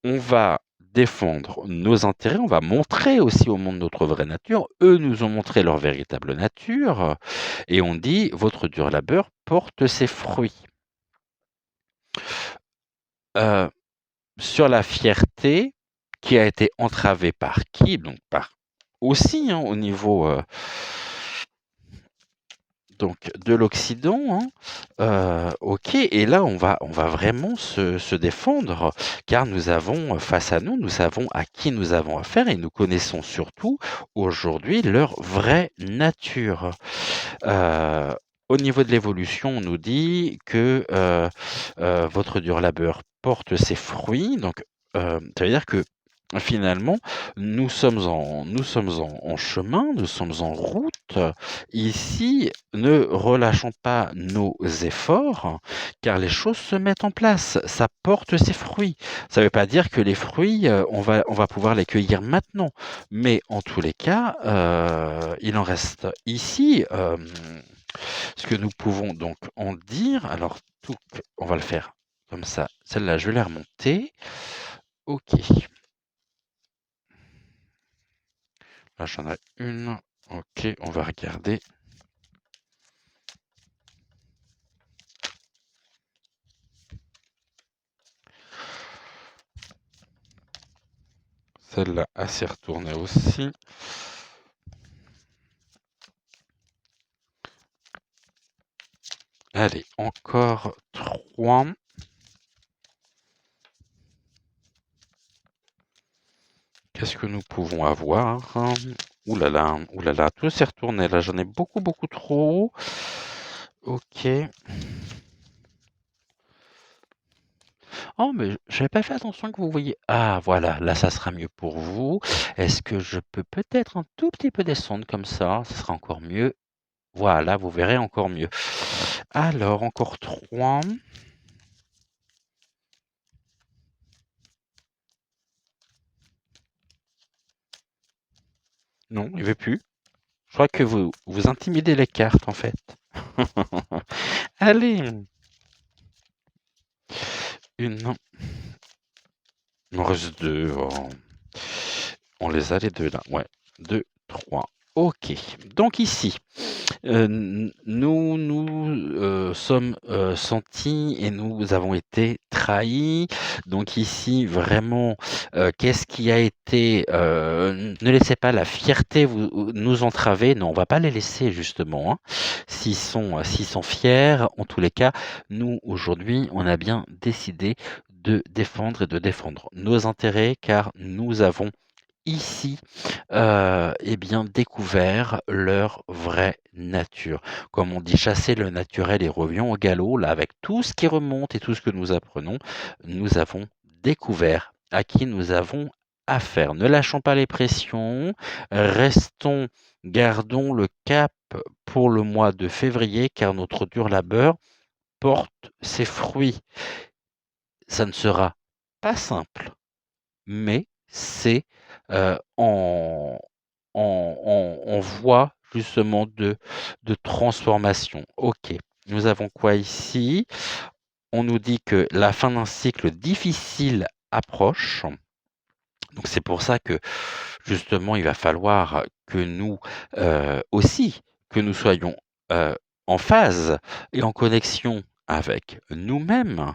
on va défendre nos intérêts, on va montrer aussi au monde notre vraie nature. Eux nous ont montré leur véritable nature et on dit: «Votre dur labeur porte ses fruits». Heu, sur la fierté qui a été entravée par qui? Donc par aussi, hein, au niveau, donc de l'Occident, hein, OK et là on va vraiment se défendre car nous avons face à nous, nous savons à qui nous avons affaire et nous connaissons surtout aujourd'hui leur vraie nature. Heu, au niveau de l'évolution, on nous dit que, votre dur labeur porte ses fruits donc, ça veut dire que finalement nous sommes en chemin, nous sommes en route. Ici, ne relâchons pas nos efforts, car les choses se mettent en place. Ça porte ses fruits. Ça ne veut pas dire que les fruits, on va pouvoir les cueillir maintenant, mais en tous les cas, il en reste ici, ce que nous pouvons donc en dire. Alors touc, on va le faire comme ça. Celle-là, je vais la remonter. OK. Là, j'en ai une. OK, on va regarder. Celle-là, elle s'est retournée aussi. Allez, encore 3. Qu'est-ce que nous pouvons avoir? Ouh là là, tout s'est retourné là, j'en ai beaucoup, beaucoup trop. OK. Oh, mais j'avais pas fait attention que vous voyez. Ah voilà, là ça sera mieux pour vous. Est-ce que je peux peut-être un tout petit peu descendre comme ça? Ce sera encore mieux. Voilà, vous verrez encore mieux. Alors, encore 3. Non, il veut plus. Je crois que vous intimidez les cartes en fait. Allez! Une. Il m'en reste 2. On les a les 2 là. Ouais. 2, 3. OK. Donc ici, nous sommes, sentis et nous avons été trahis. Donc ici, vraiment, qu'est-ce qui a été, ne laissez pas la fierté nous entraver. Non, on va pas les laisser justement, hein. S'ils sont fiers, en tous les cas, nous, aujourd'hui, on a bien décidé de défendre et de défendre nos intérêts car nous avons ici, eh bien, découvert leur vraie nature. Comme on dit: «Chasser le naturel et revenons au galop». Là, avec tout ce qui remonte et tout ce que nous apprenons, nous avons découvert à qui nous avons affaire. Ne lâchons pas les pressions, gardons le cap pour le mois de février, car notre dur labeur porte ses fruits. Ça ne sera pas simple, mais c'est, en en voie justement de transformation. OK. Nous avons quoi ici? On nous dit que la fin d'un cycle difficile approche. Donc c'est pour ça que justement il va falloir que nous, aussi, que nous soyons, en phase et en connexion avec nous-mêmes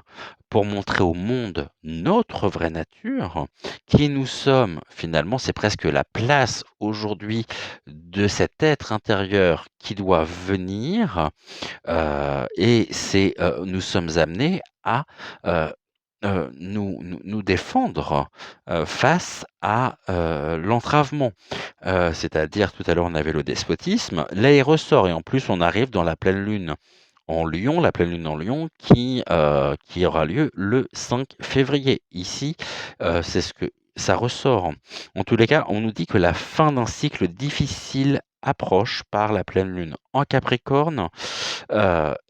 pour montrer au monde notre vraie nature, qui nous sommes. Finalement, c'est presque la place aujourd'hui de cet être intérieur qui doit venir, et nous sommes amenés à, heu nous défendre, face à, l'entravement. C'est-à-dire tout à l'heure on avait le despotisme, là il ressort et en plus on arrive dans la pleine lune en Lion, la pleine lune en Lion qui aura lieu le 5 février. Ici, c'est ce que ça ressort. En tous les cas, on nous dit que la fin d'un cycle difficile approche par la pleine lune en Capricorne.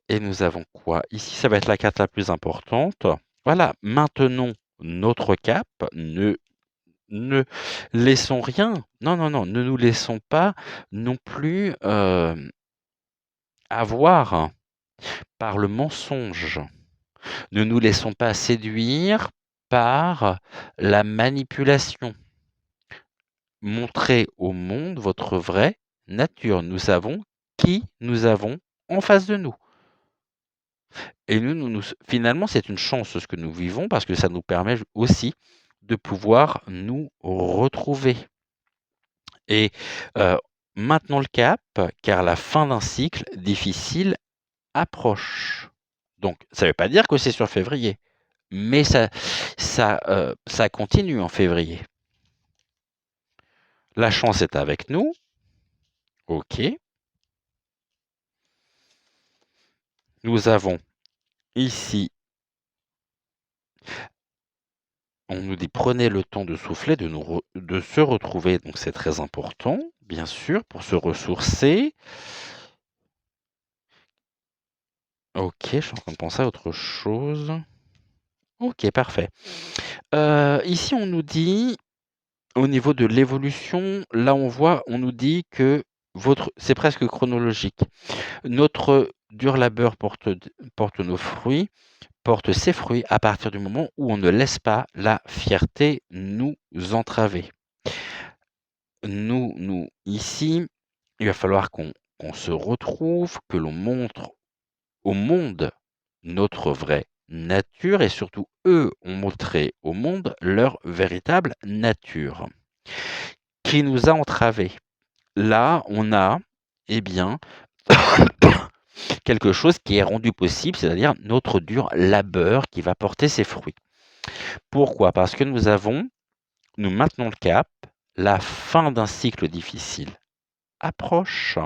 Et nous avons quoi? Ici, ça va être la carte la plus importante. Voilà, maintenons notre cap, ne laissons rien. Non, non, non, ne nous laissons pas non plus, avoir par le mensonge. Ne nous laissons pas séduire par la manipulation. Montrez au monde votre vraie nature. Nous savons qui nous avons en face de nous. Et finalement, c'est une chance ce que nous vivons parce que ça nous permet aussi de pouvoir nous retrouver. Et maintenons le cap, car la fin d'un cycle difficile approche. Donc, ça ne veut pas dire que c'est sur février, mais ça continue en février. La chance est avec nous. OK. Nous avons ici, on nous dit prenez le temps de souffler, de se retrouver, donc c'est très important, bien sûr, pour se ressourcer. OK, je suis en train de penser à autre chose. OK, parfait. Ici, on nous dit, au niveau de l'évolution, là, on nous dit que c'est presque chronologique. Notre dur labeur porte nos fruits, porte ses fruits à partir du moment où on ne laisse pas la fierté nous entraver. Nous, ici, il va falloir qu'on se retrouve, que l'on montre au monde notre vraie nature et surtout eux ont montré au monde leur véritable nature qui nous a entravés. Là, on a, eh bien, quelque chose qui est rendu possible, c'est-à-dire notre dur labeur qui va porter ses fruits. Pourquoi? Parce que nous maintenons le cap, la fin d'un cycle difficile approche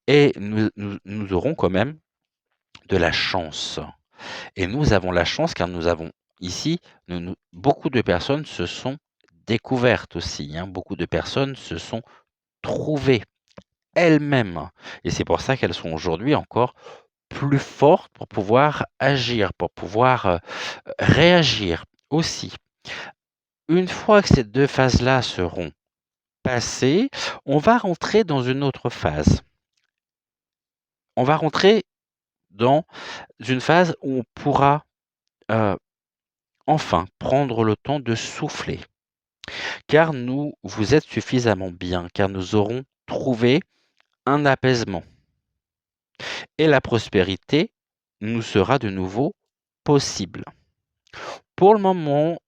et nous aurons quand même de la chance. Et nous avons la chance car nous avons ici, beaucoup de personnes se sont découvertes aussi, hein. Beaucoup de personnes se sont trouvées elles-mêmes. Et c'est pour ça qu'elles sont aujourd'hui encore plus fortes pour pouvoir agir, pour pouvoir réagir aussi. Une fois que ces deux phases-là seront passées, on va rentrer dans une autre phase. On va rentrer dans une phase où on pourra enfin prendre le temps de souffler. Car vous êtes suffisamment bien, car nous aurons trouvé un apaisement. Et la prospérité nous sera de nouveau possible. Pour le moment,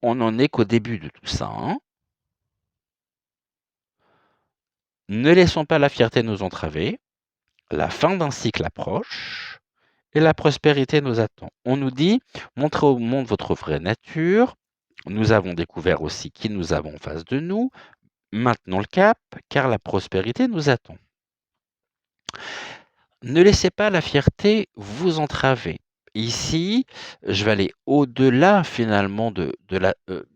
on n'en est qu'au début de tout ça, hein. Ne laissons pas la fierté nous entraver. La fin d'un cycle approche et la prospérité nous attend. On nous dit, montrez au monde votre vraie nature. Nous avons découvert aussi qui nous avons en face de nous. Maintenons le cap, car la prospérité nous attend. Ne laissez pas la fierté vous entraver. Ici, je vais aller au-delà finalement de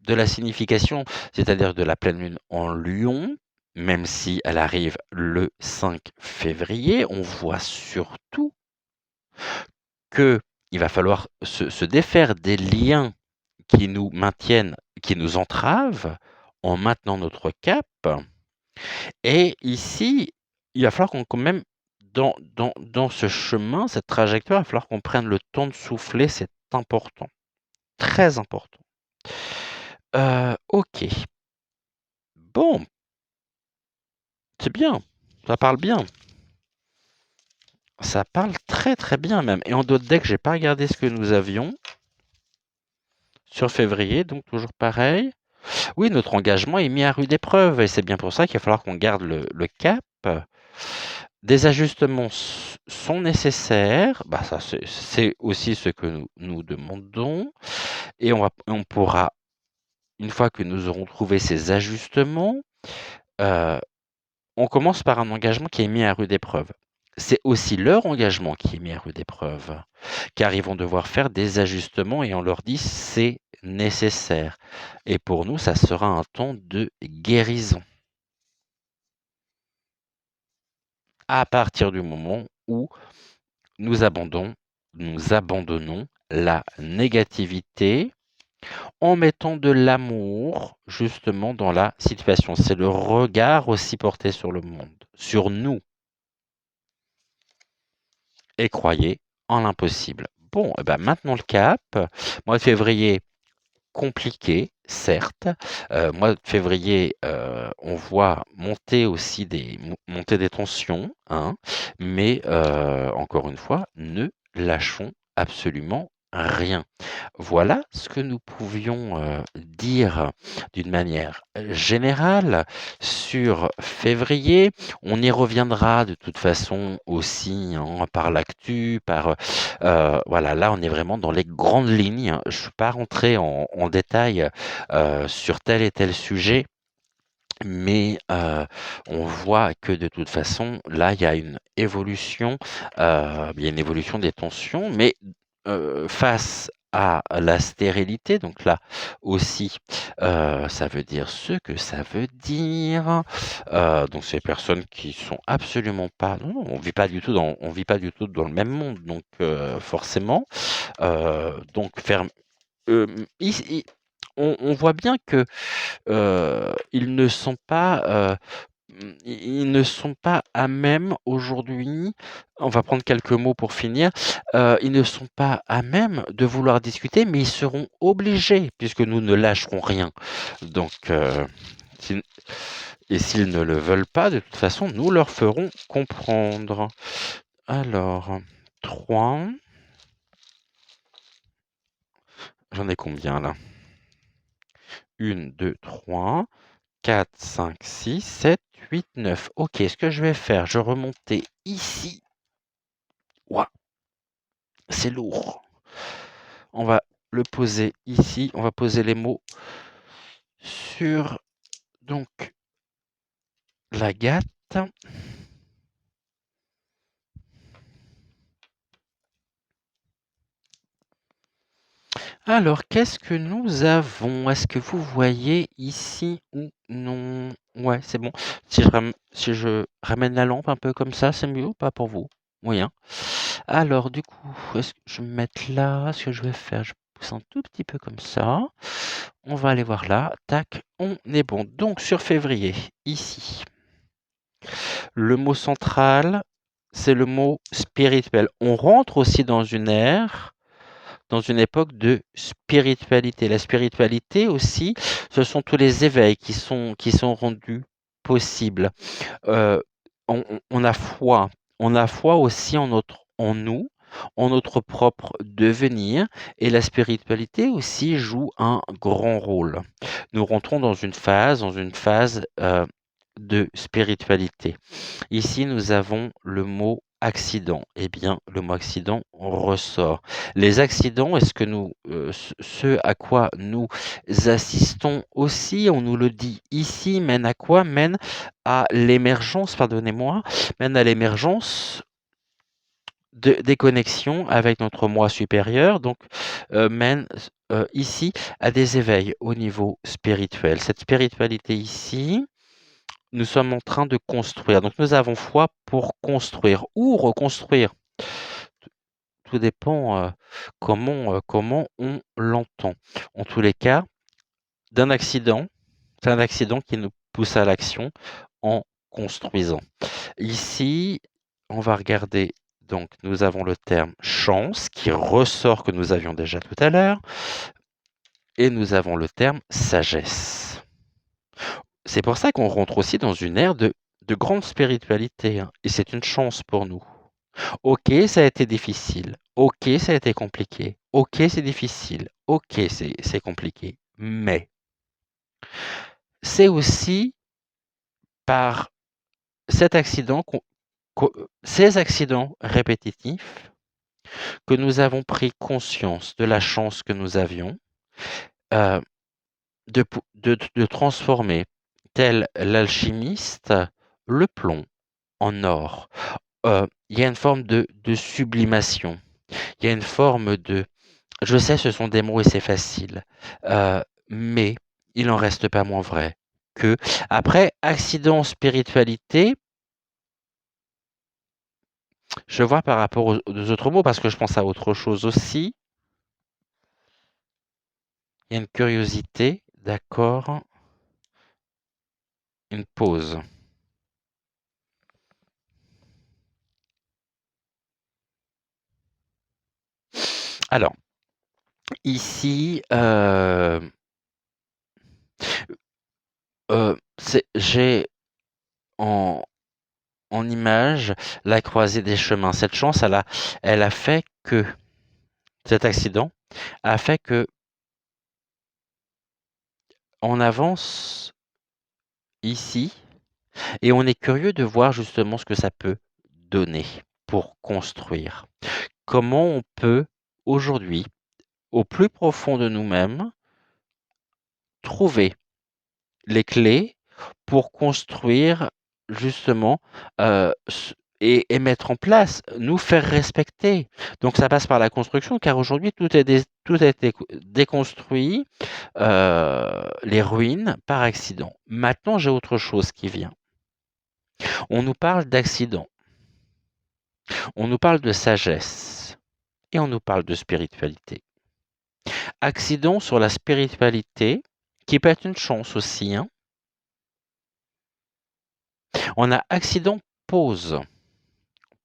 la signification, c'est-à-dire de la pleine lune en Lion, même si elle arrive le 5 février, on voit surtout qu'il va falloir se défaire des liens qui nous maintiennent, qui nous entravent, en maintenant notre cap. Et ici, il va falloir qu'on quand même, dans ce chemin, cette trajectoire, il va falloir qu'on prenne le temps de souffler, c'est important, très important. OK. Bon, c'est bien, ça parle bien. Ça parle très, très bien même. Et en d'autres decks, j'ai pas regardé ce que nous avions sur février, donc toujours pareil. Oui, notre engagement est mis à rude épreuve et c'est bien pour ça qu'il va falloir qu'on garde le cap. Des ajustements sont nécessaires, bah ça c'est aussi ce que nous demandons et on pourra, une fois que nous aurons trouvé ces ajustements, on commence par un engagement qui est mis à rude épreuve. c'est aussi leur engagement qui est mis à rude épreuve, car ils vont devoir faire des ajustements et on leur dit: «C'est nécessaire» et pour nous, ça sera un temps de guérison. À partir du moment où nous abandonnons la négativité en mettant de l'amour justement dans la situation. C'est le regard aussi porté sur le monde, sur nous et croyez en l'impossible. Bon, et bah, maintenant le cap. Mois de février, compliqué, certes. Mois de février, on voit monter aussi monter des tensions, hein, mais encore une fois, ne lâchons absolument rien. Voilà ce que nous pouvions, dire d'une manière, générale sur février. On y reviendra de toute façon aussi, hein, par l'actu, voilà, là, on est vraiment dans les grandes lignes. Je ne suis pas rentré en détail, sur tel et tel sujet, mais on voit que de toute façon, là, il y a une évolution, il y a une évolution des tensions, mais face à la stérilité, donc là aussi, ça veut dire ce que ça veut dire. Donc ces personnes qui sont absolument pas non, non, on vit pas du tout dans le même monde, donc forcément, donc faire, ici on voit bien que ils ne sont pas, ils ne sont pas à même aujourd'hui, on va prendre quelques mots pour finir, ils ne sont pas à même de vouloir discuter, mais ils seront obligés puisque nous ne lâcherons rien. Donc, s'ils et s'ils ne le veulent pas, de toute façon, nous leur ferons comprendre. Alors, 3. J'en ai combien là? 1, 2, 3. 4, 5, 6, 7, 8, 9. OK, ce que je vais faire, je vais remonter ici. Ouah, c'est lourd. On va le poser ici. On va poser les mots sur donc la gâte. Alors, qu'est-ce que nous avons? Est-ce que vous voyez ici ou non? Ouais, c'est bon. Si je ramène la lampe un peu comme ça, c'est mieux ou pas pour vous? Oui, hein? Alors du coup, est-ce que je vais me mettre là? Ce que je vais faire, je pousse un tout petit peu comme ça. On va aller voir là. Tac, on est bon. Donc sur février, ici, le mot central, c'est le mot spirituel. On rentre aussi dans une ère, dans une époque de spiritualité. La spiritualité aussi, ce sont tous les éveils qui sont rendus possibles. On a foi. On a foi aussi en nous, en notre propre devenir et la spiritualité aussi joue un grand rôle. Nous rentrons dans une phase, de spiritualité. Ici, nous avons le mot accident. Eh bien, le mot accident ressort. Les accidents, est-ce que ce à quoi nous assistons aussi, on nous le dit ici, mène à quoi? Mène à l'émergence, pardonnez-moi, mène à l'émergence des connexions avec notre moi supérieur, donc mène ici à des éveils au niveau spirituel. Cette spiritualité ici, nous sommes en train de construire. Donc nous avons foi pour construire ou reconstruire. Tout dépend comment on l'entend. En tous les cas, d'un accident, c'est un accident qui nous pousse à l'action en construisant. Ici, on va regarder, donc nous avons le terme chance qui ressort que nous avions déjà tout à l'heure et nous avons le terme sagesse. C'est pour ça qu'on rentre aussi dans une ère de grande spiritualité, hein, et c'est une chance pour nous. OK, ça a été difficile. OK, ça a été compliqué. OK, c'est difficile. OK, c'est compliqué. Mais c'est aussi par cet accident ces accidents répétitifs que nous avons pris conscience de la chance que nous avions, heu, de transformer, tel l'alchimiste, le plomb en or. il y a une forme de sublimation. Il y a une forme de je sais, ce sont des mots et c'est facile, mais il n'en reste pas moins vrai que après accident, spiritualité, je vois par rapport aux autres mots parce que je pense à autre chose aussi. Il y a une curiosité, d'accord, une pause. Alors, ici, j'ai en image la croisée des chemins. Cette chance, elle a fait que cet accident a fait que on avance ici et on est curieux de voir justement ce que ça peut donner pour construire. Comment on peut aujourd'hui, au plus profond de nous-mêmes, trouver les clés pour construire justement, ce et mettre en place, nous faire respecter. Donc ça passe par la construction car aujourd'hui tout a été déconstruit, les ruines par accident. Maintenant, j'ai autre chose qui vient. On nous parle d'accident, on nous parle de sagesse et on nous parle de spiritualité. Accident sur la spiritualité, qui peut être une chance aussi, hein. On a accident, pause.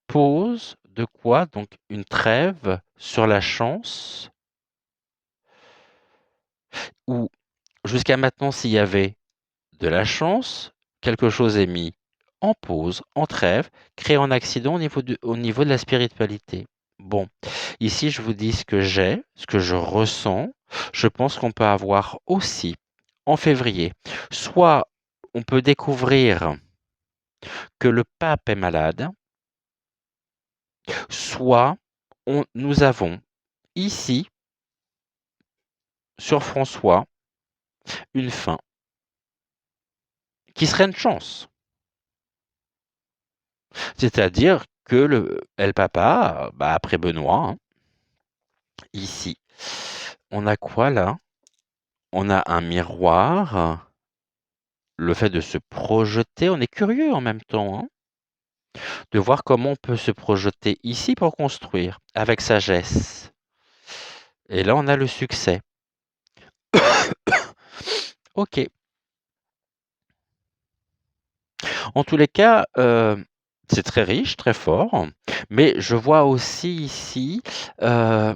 Pause de quoi? Donc une trêve sur la chance où jusqu'à maintenant s'il y avait de la chance, quelque chose est mis en pause, en trêve, créé en accident au niveau de la spiritualité. Bon, ici je vous dis ce que j'ai, ce que je ressens. Je pense qu'on peut avoir aussi en février, soit on peut découvrir que le pape est malade, soit nous avons ici, sur François, une fin qui serait une chance. C'est-à-dire que le papa, bah, après Benoît, hein, ici, on a quoi là? On a un miroir, le fait de se projeter, on est curieux en même temps, hein, de voir comment on peut se projeter ici pour construire avec sagesse. Et là, on a le succès. OK. En tous les cas, c'est très riche, très fort, mais je vois aussi ici, heu,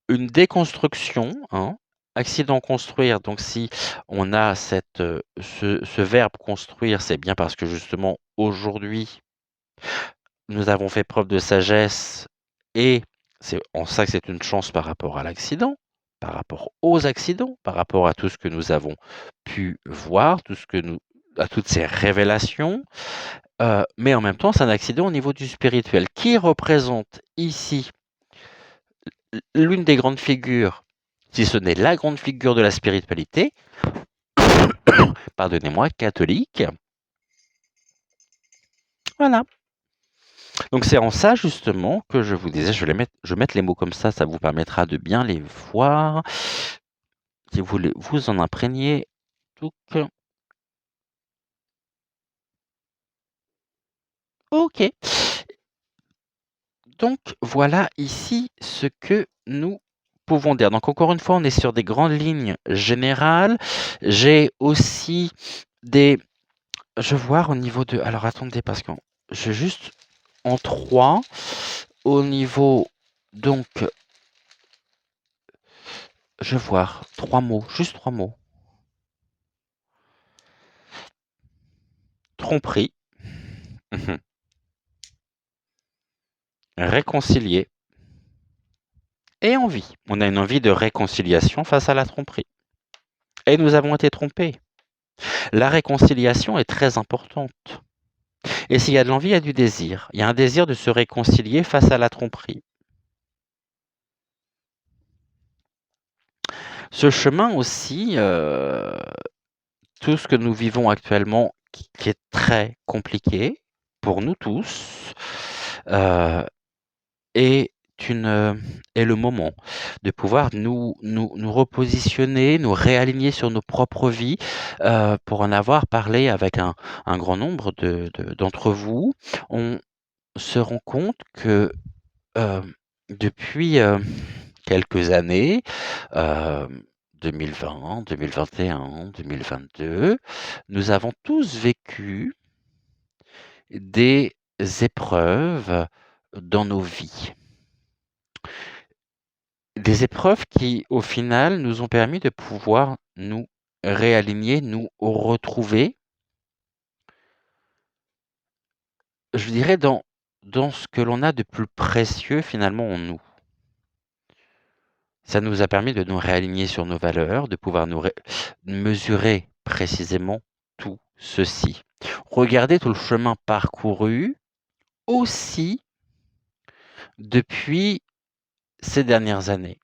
une déconstruction, hein. Accident, construire, donc si on a ce verbe construire, c'est bien parce que justement aujourd'hui, nous avons fait preuve de sagesse et c'est en ça que c'est une chance par rapport à l'accident, par rapport aux accidents, par rapport à tout ce que nous avons pu voir, tout ce que nous à toutes ces révélations. Mais en même temps, c'est un accident au niveau du spirituel qui représente ici l'une des grandes figures, si ce n'est la grande figure de la spiritualité, pardonnez-moi, catholique. Voilà. Donc c'est en ça justement que je vous disais, je vais mettre les mots comme ça vous permettra de bien les voir. Si vous voulez vous en imprégner. Donc, OK. Donc voilà ici ce que nous pouvons dire. Donc encore une fois, on est sur des grandes lignes générales. J'ai aussi des je veux voir au niveau de alors attendez parce que j'ai juste en 3 au niveau donc je vais voir 3 mots, juste 3 mots. Tromperie, mmh réconcilier et envie. On a une envie de réconciliation face à la tromperie et nous avons été trompés. La réconciliation est très importante. Et s'il y a de l'envie, il y a du désir. Il y a un désir de se réconcilier face à la tromperie. Ce chemin aussi, tout ce que nous vivons actuellement, qui est très compliqué pour nous tous, heu, est une, est le moment de pouvoir nous repositionner, nous réaligner sur nos propres vies, pour en avoir parlé avec un grand nombre d'entre vous. On se rend compte que, depuis, quelques années, hem, 2020-2021-2022, nous avons tous vécu des épreuves dans nos vies. Des épreuves qui, au final, nous ont permis de pouvoir nous réaligner, nous retrouver, je dirais dans ce que l'on a de plus précieux finalement en nous. Ça nous a permis de nous réaligner sur nos valeurs, de pouvoir mesurer précisément tout ceci. Regardez tout le chemin parcouru aussi depuis ces dernières années.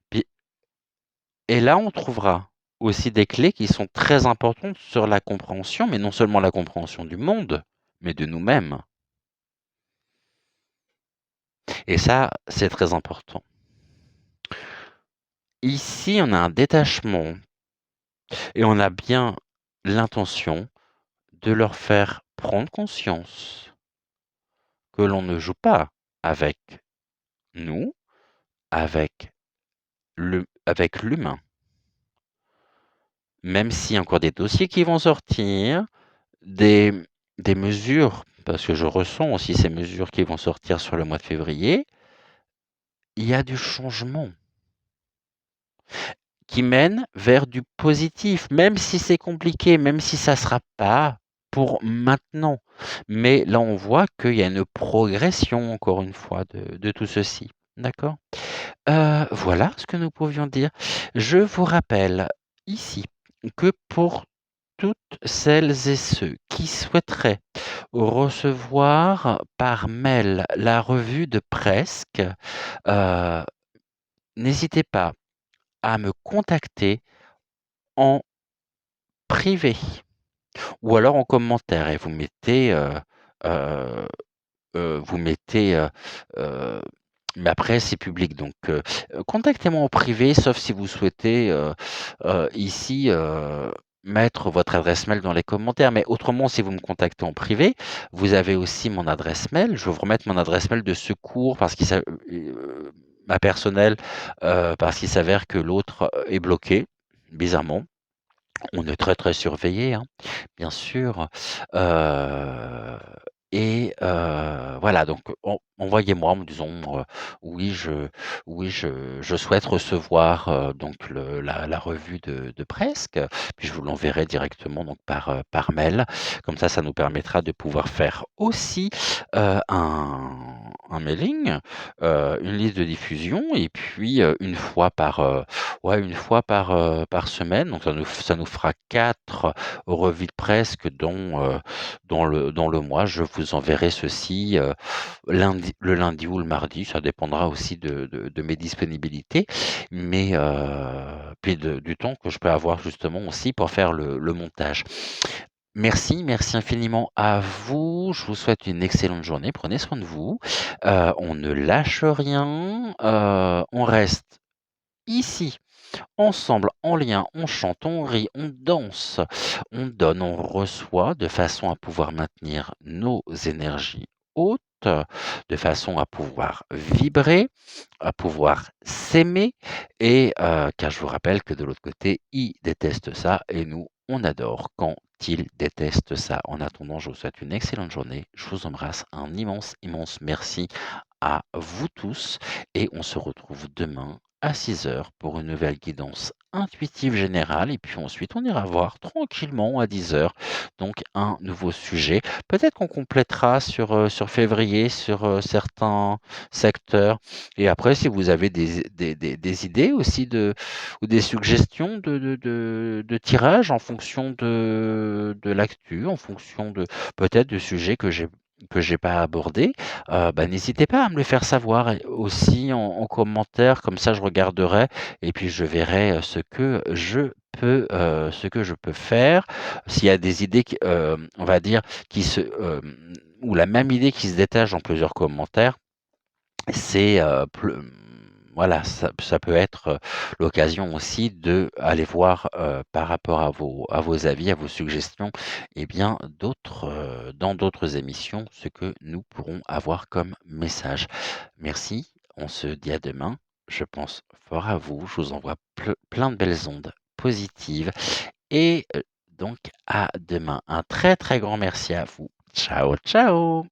Puis et là, on trouvera aussi des clés qui sont très importantes sur la compréhension, mais non seulement la compréhension du monde, mais de nous-mêmes. Et ça, c'est très important. Ici, on a un détachement et on a bien l'intention de leur faire prendre conscience que l'on ne joue pas avec nous, avec avec l'humain. Même s'il y a encore des dossiers qui vont sortir, des mesures, parce que je ressens aussi ces mesures qui vont sortir sur le mois de février, il y a du changement qui mène vers du positif, même si c'est compliqué, même si ça ne sera pas pour maintenant. Mais là, on voit qu'il y a une progression, encore une fois, de tout ceci. D'accord? Voilà ce que nous pouvions dire. Je vous rappelle ici que pour toutes celles et ceux qui souhaiteraient recevoir par mail la revue de Presque, heu, n'hésitez pas à me contacter en privé ou alors en commentaire et heu vous mettez, heu mais après c'est public donc contactez-moi en privé sauf si vous souhaitez, ici, mettre votre adresse mail dans les commentaires. Mais autrement, si vous me contactez en privé, vous avez aussi mon adresse mail. Je vais vous remettre mon adresse mail de secours parce qu'il ma personnelle, parce qu'il s'avère que l'autre, est bloqué, bizarrement. On est très, très surveillé, hein, bien sûr, heu voilà donc envoyez-moi en me disant, «Oui, je souhaite recevoir, donc la revue de Presque», puis je vous l'enverrai directement donc par mail. Comme ça nous permettra de pouvoir faire aussi, un mailing, une liste de diffusion et puis, une fois par semaine, donc ça nous fera 4 revues de presque dans le mois. Je vous enverrai ceci, le lundi ou le mardi, ça dépendra aussi de mes disponibilités, mais puis du temps que je peux avoir justement aussi pour faire le montage. Merci, merci infiniment à vous. Je vous souhaite une excellente journée. Prenez soin de vous. On ne lâche rien, on reste ici ensemble, en lien, on chante, on rit, on danse, on donne, on reçoit de façon à pouvoir maintenir nos énergies hautes, de façon à pouvoir vibrer, à pouvoir s'aimer et car je vous rappelle que de l'autre côté, ils détestent ça et nous, on adore quand ils détestent ça. En attendant, je vous souhaite une excellente journée. Je vous embrasse. Un immense, immense merci à vous tous et on se retrouve demain à 6 heures pour une nouvelle guidance intuitive générale et puis ensuite on ira voir tranquillement à 10 heures donc un nouveau sujet. Peut-être qu'on complétera sur février, sur, certains secteurs et après si vous avez des idées aussi ou des suggestions de tirage en fonction de l'actu, en fonction de peut-être de sujets que j'ai pas abordés, bah, n'hésitez pas à me le faire savoir et aussi en commentaire, comme ça je regarderai et puis je verrai, ce que je peux faire. S'il y a des idées qui, on va dire, qui se, ou la même idée qui se détache en plusieurs commentaires, c'est, voilà, ça peut être, l'occasion aussi d'aller voir, par rapport à vos avis, à vos suggestions et bien d'autres, dans d'autres émissions, ce que nous pourrons avoir comme message. Merci, on se dit à demain. Je pense fort à vous, je vous envoie plein de belles ondes positives et donc à demain. Un très, très grand merci à vous. Ciao, ciao!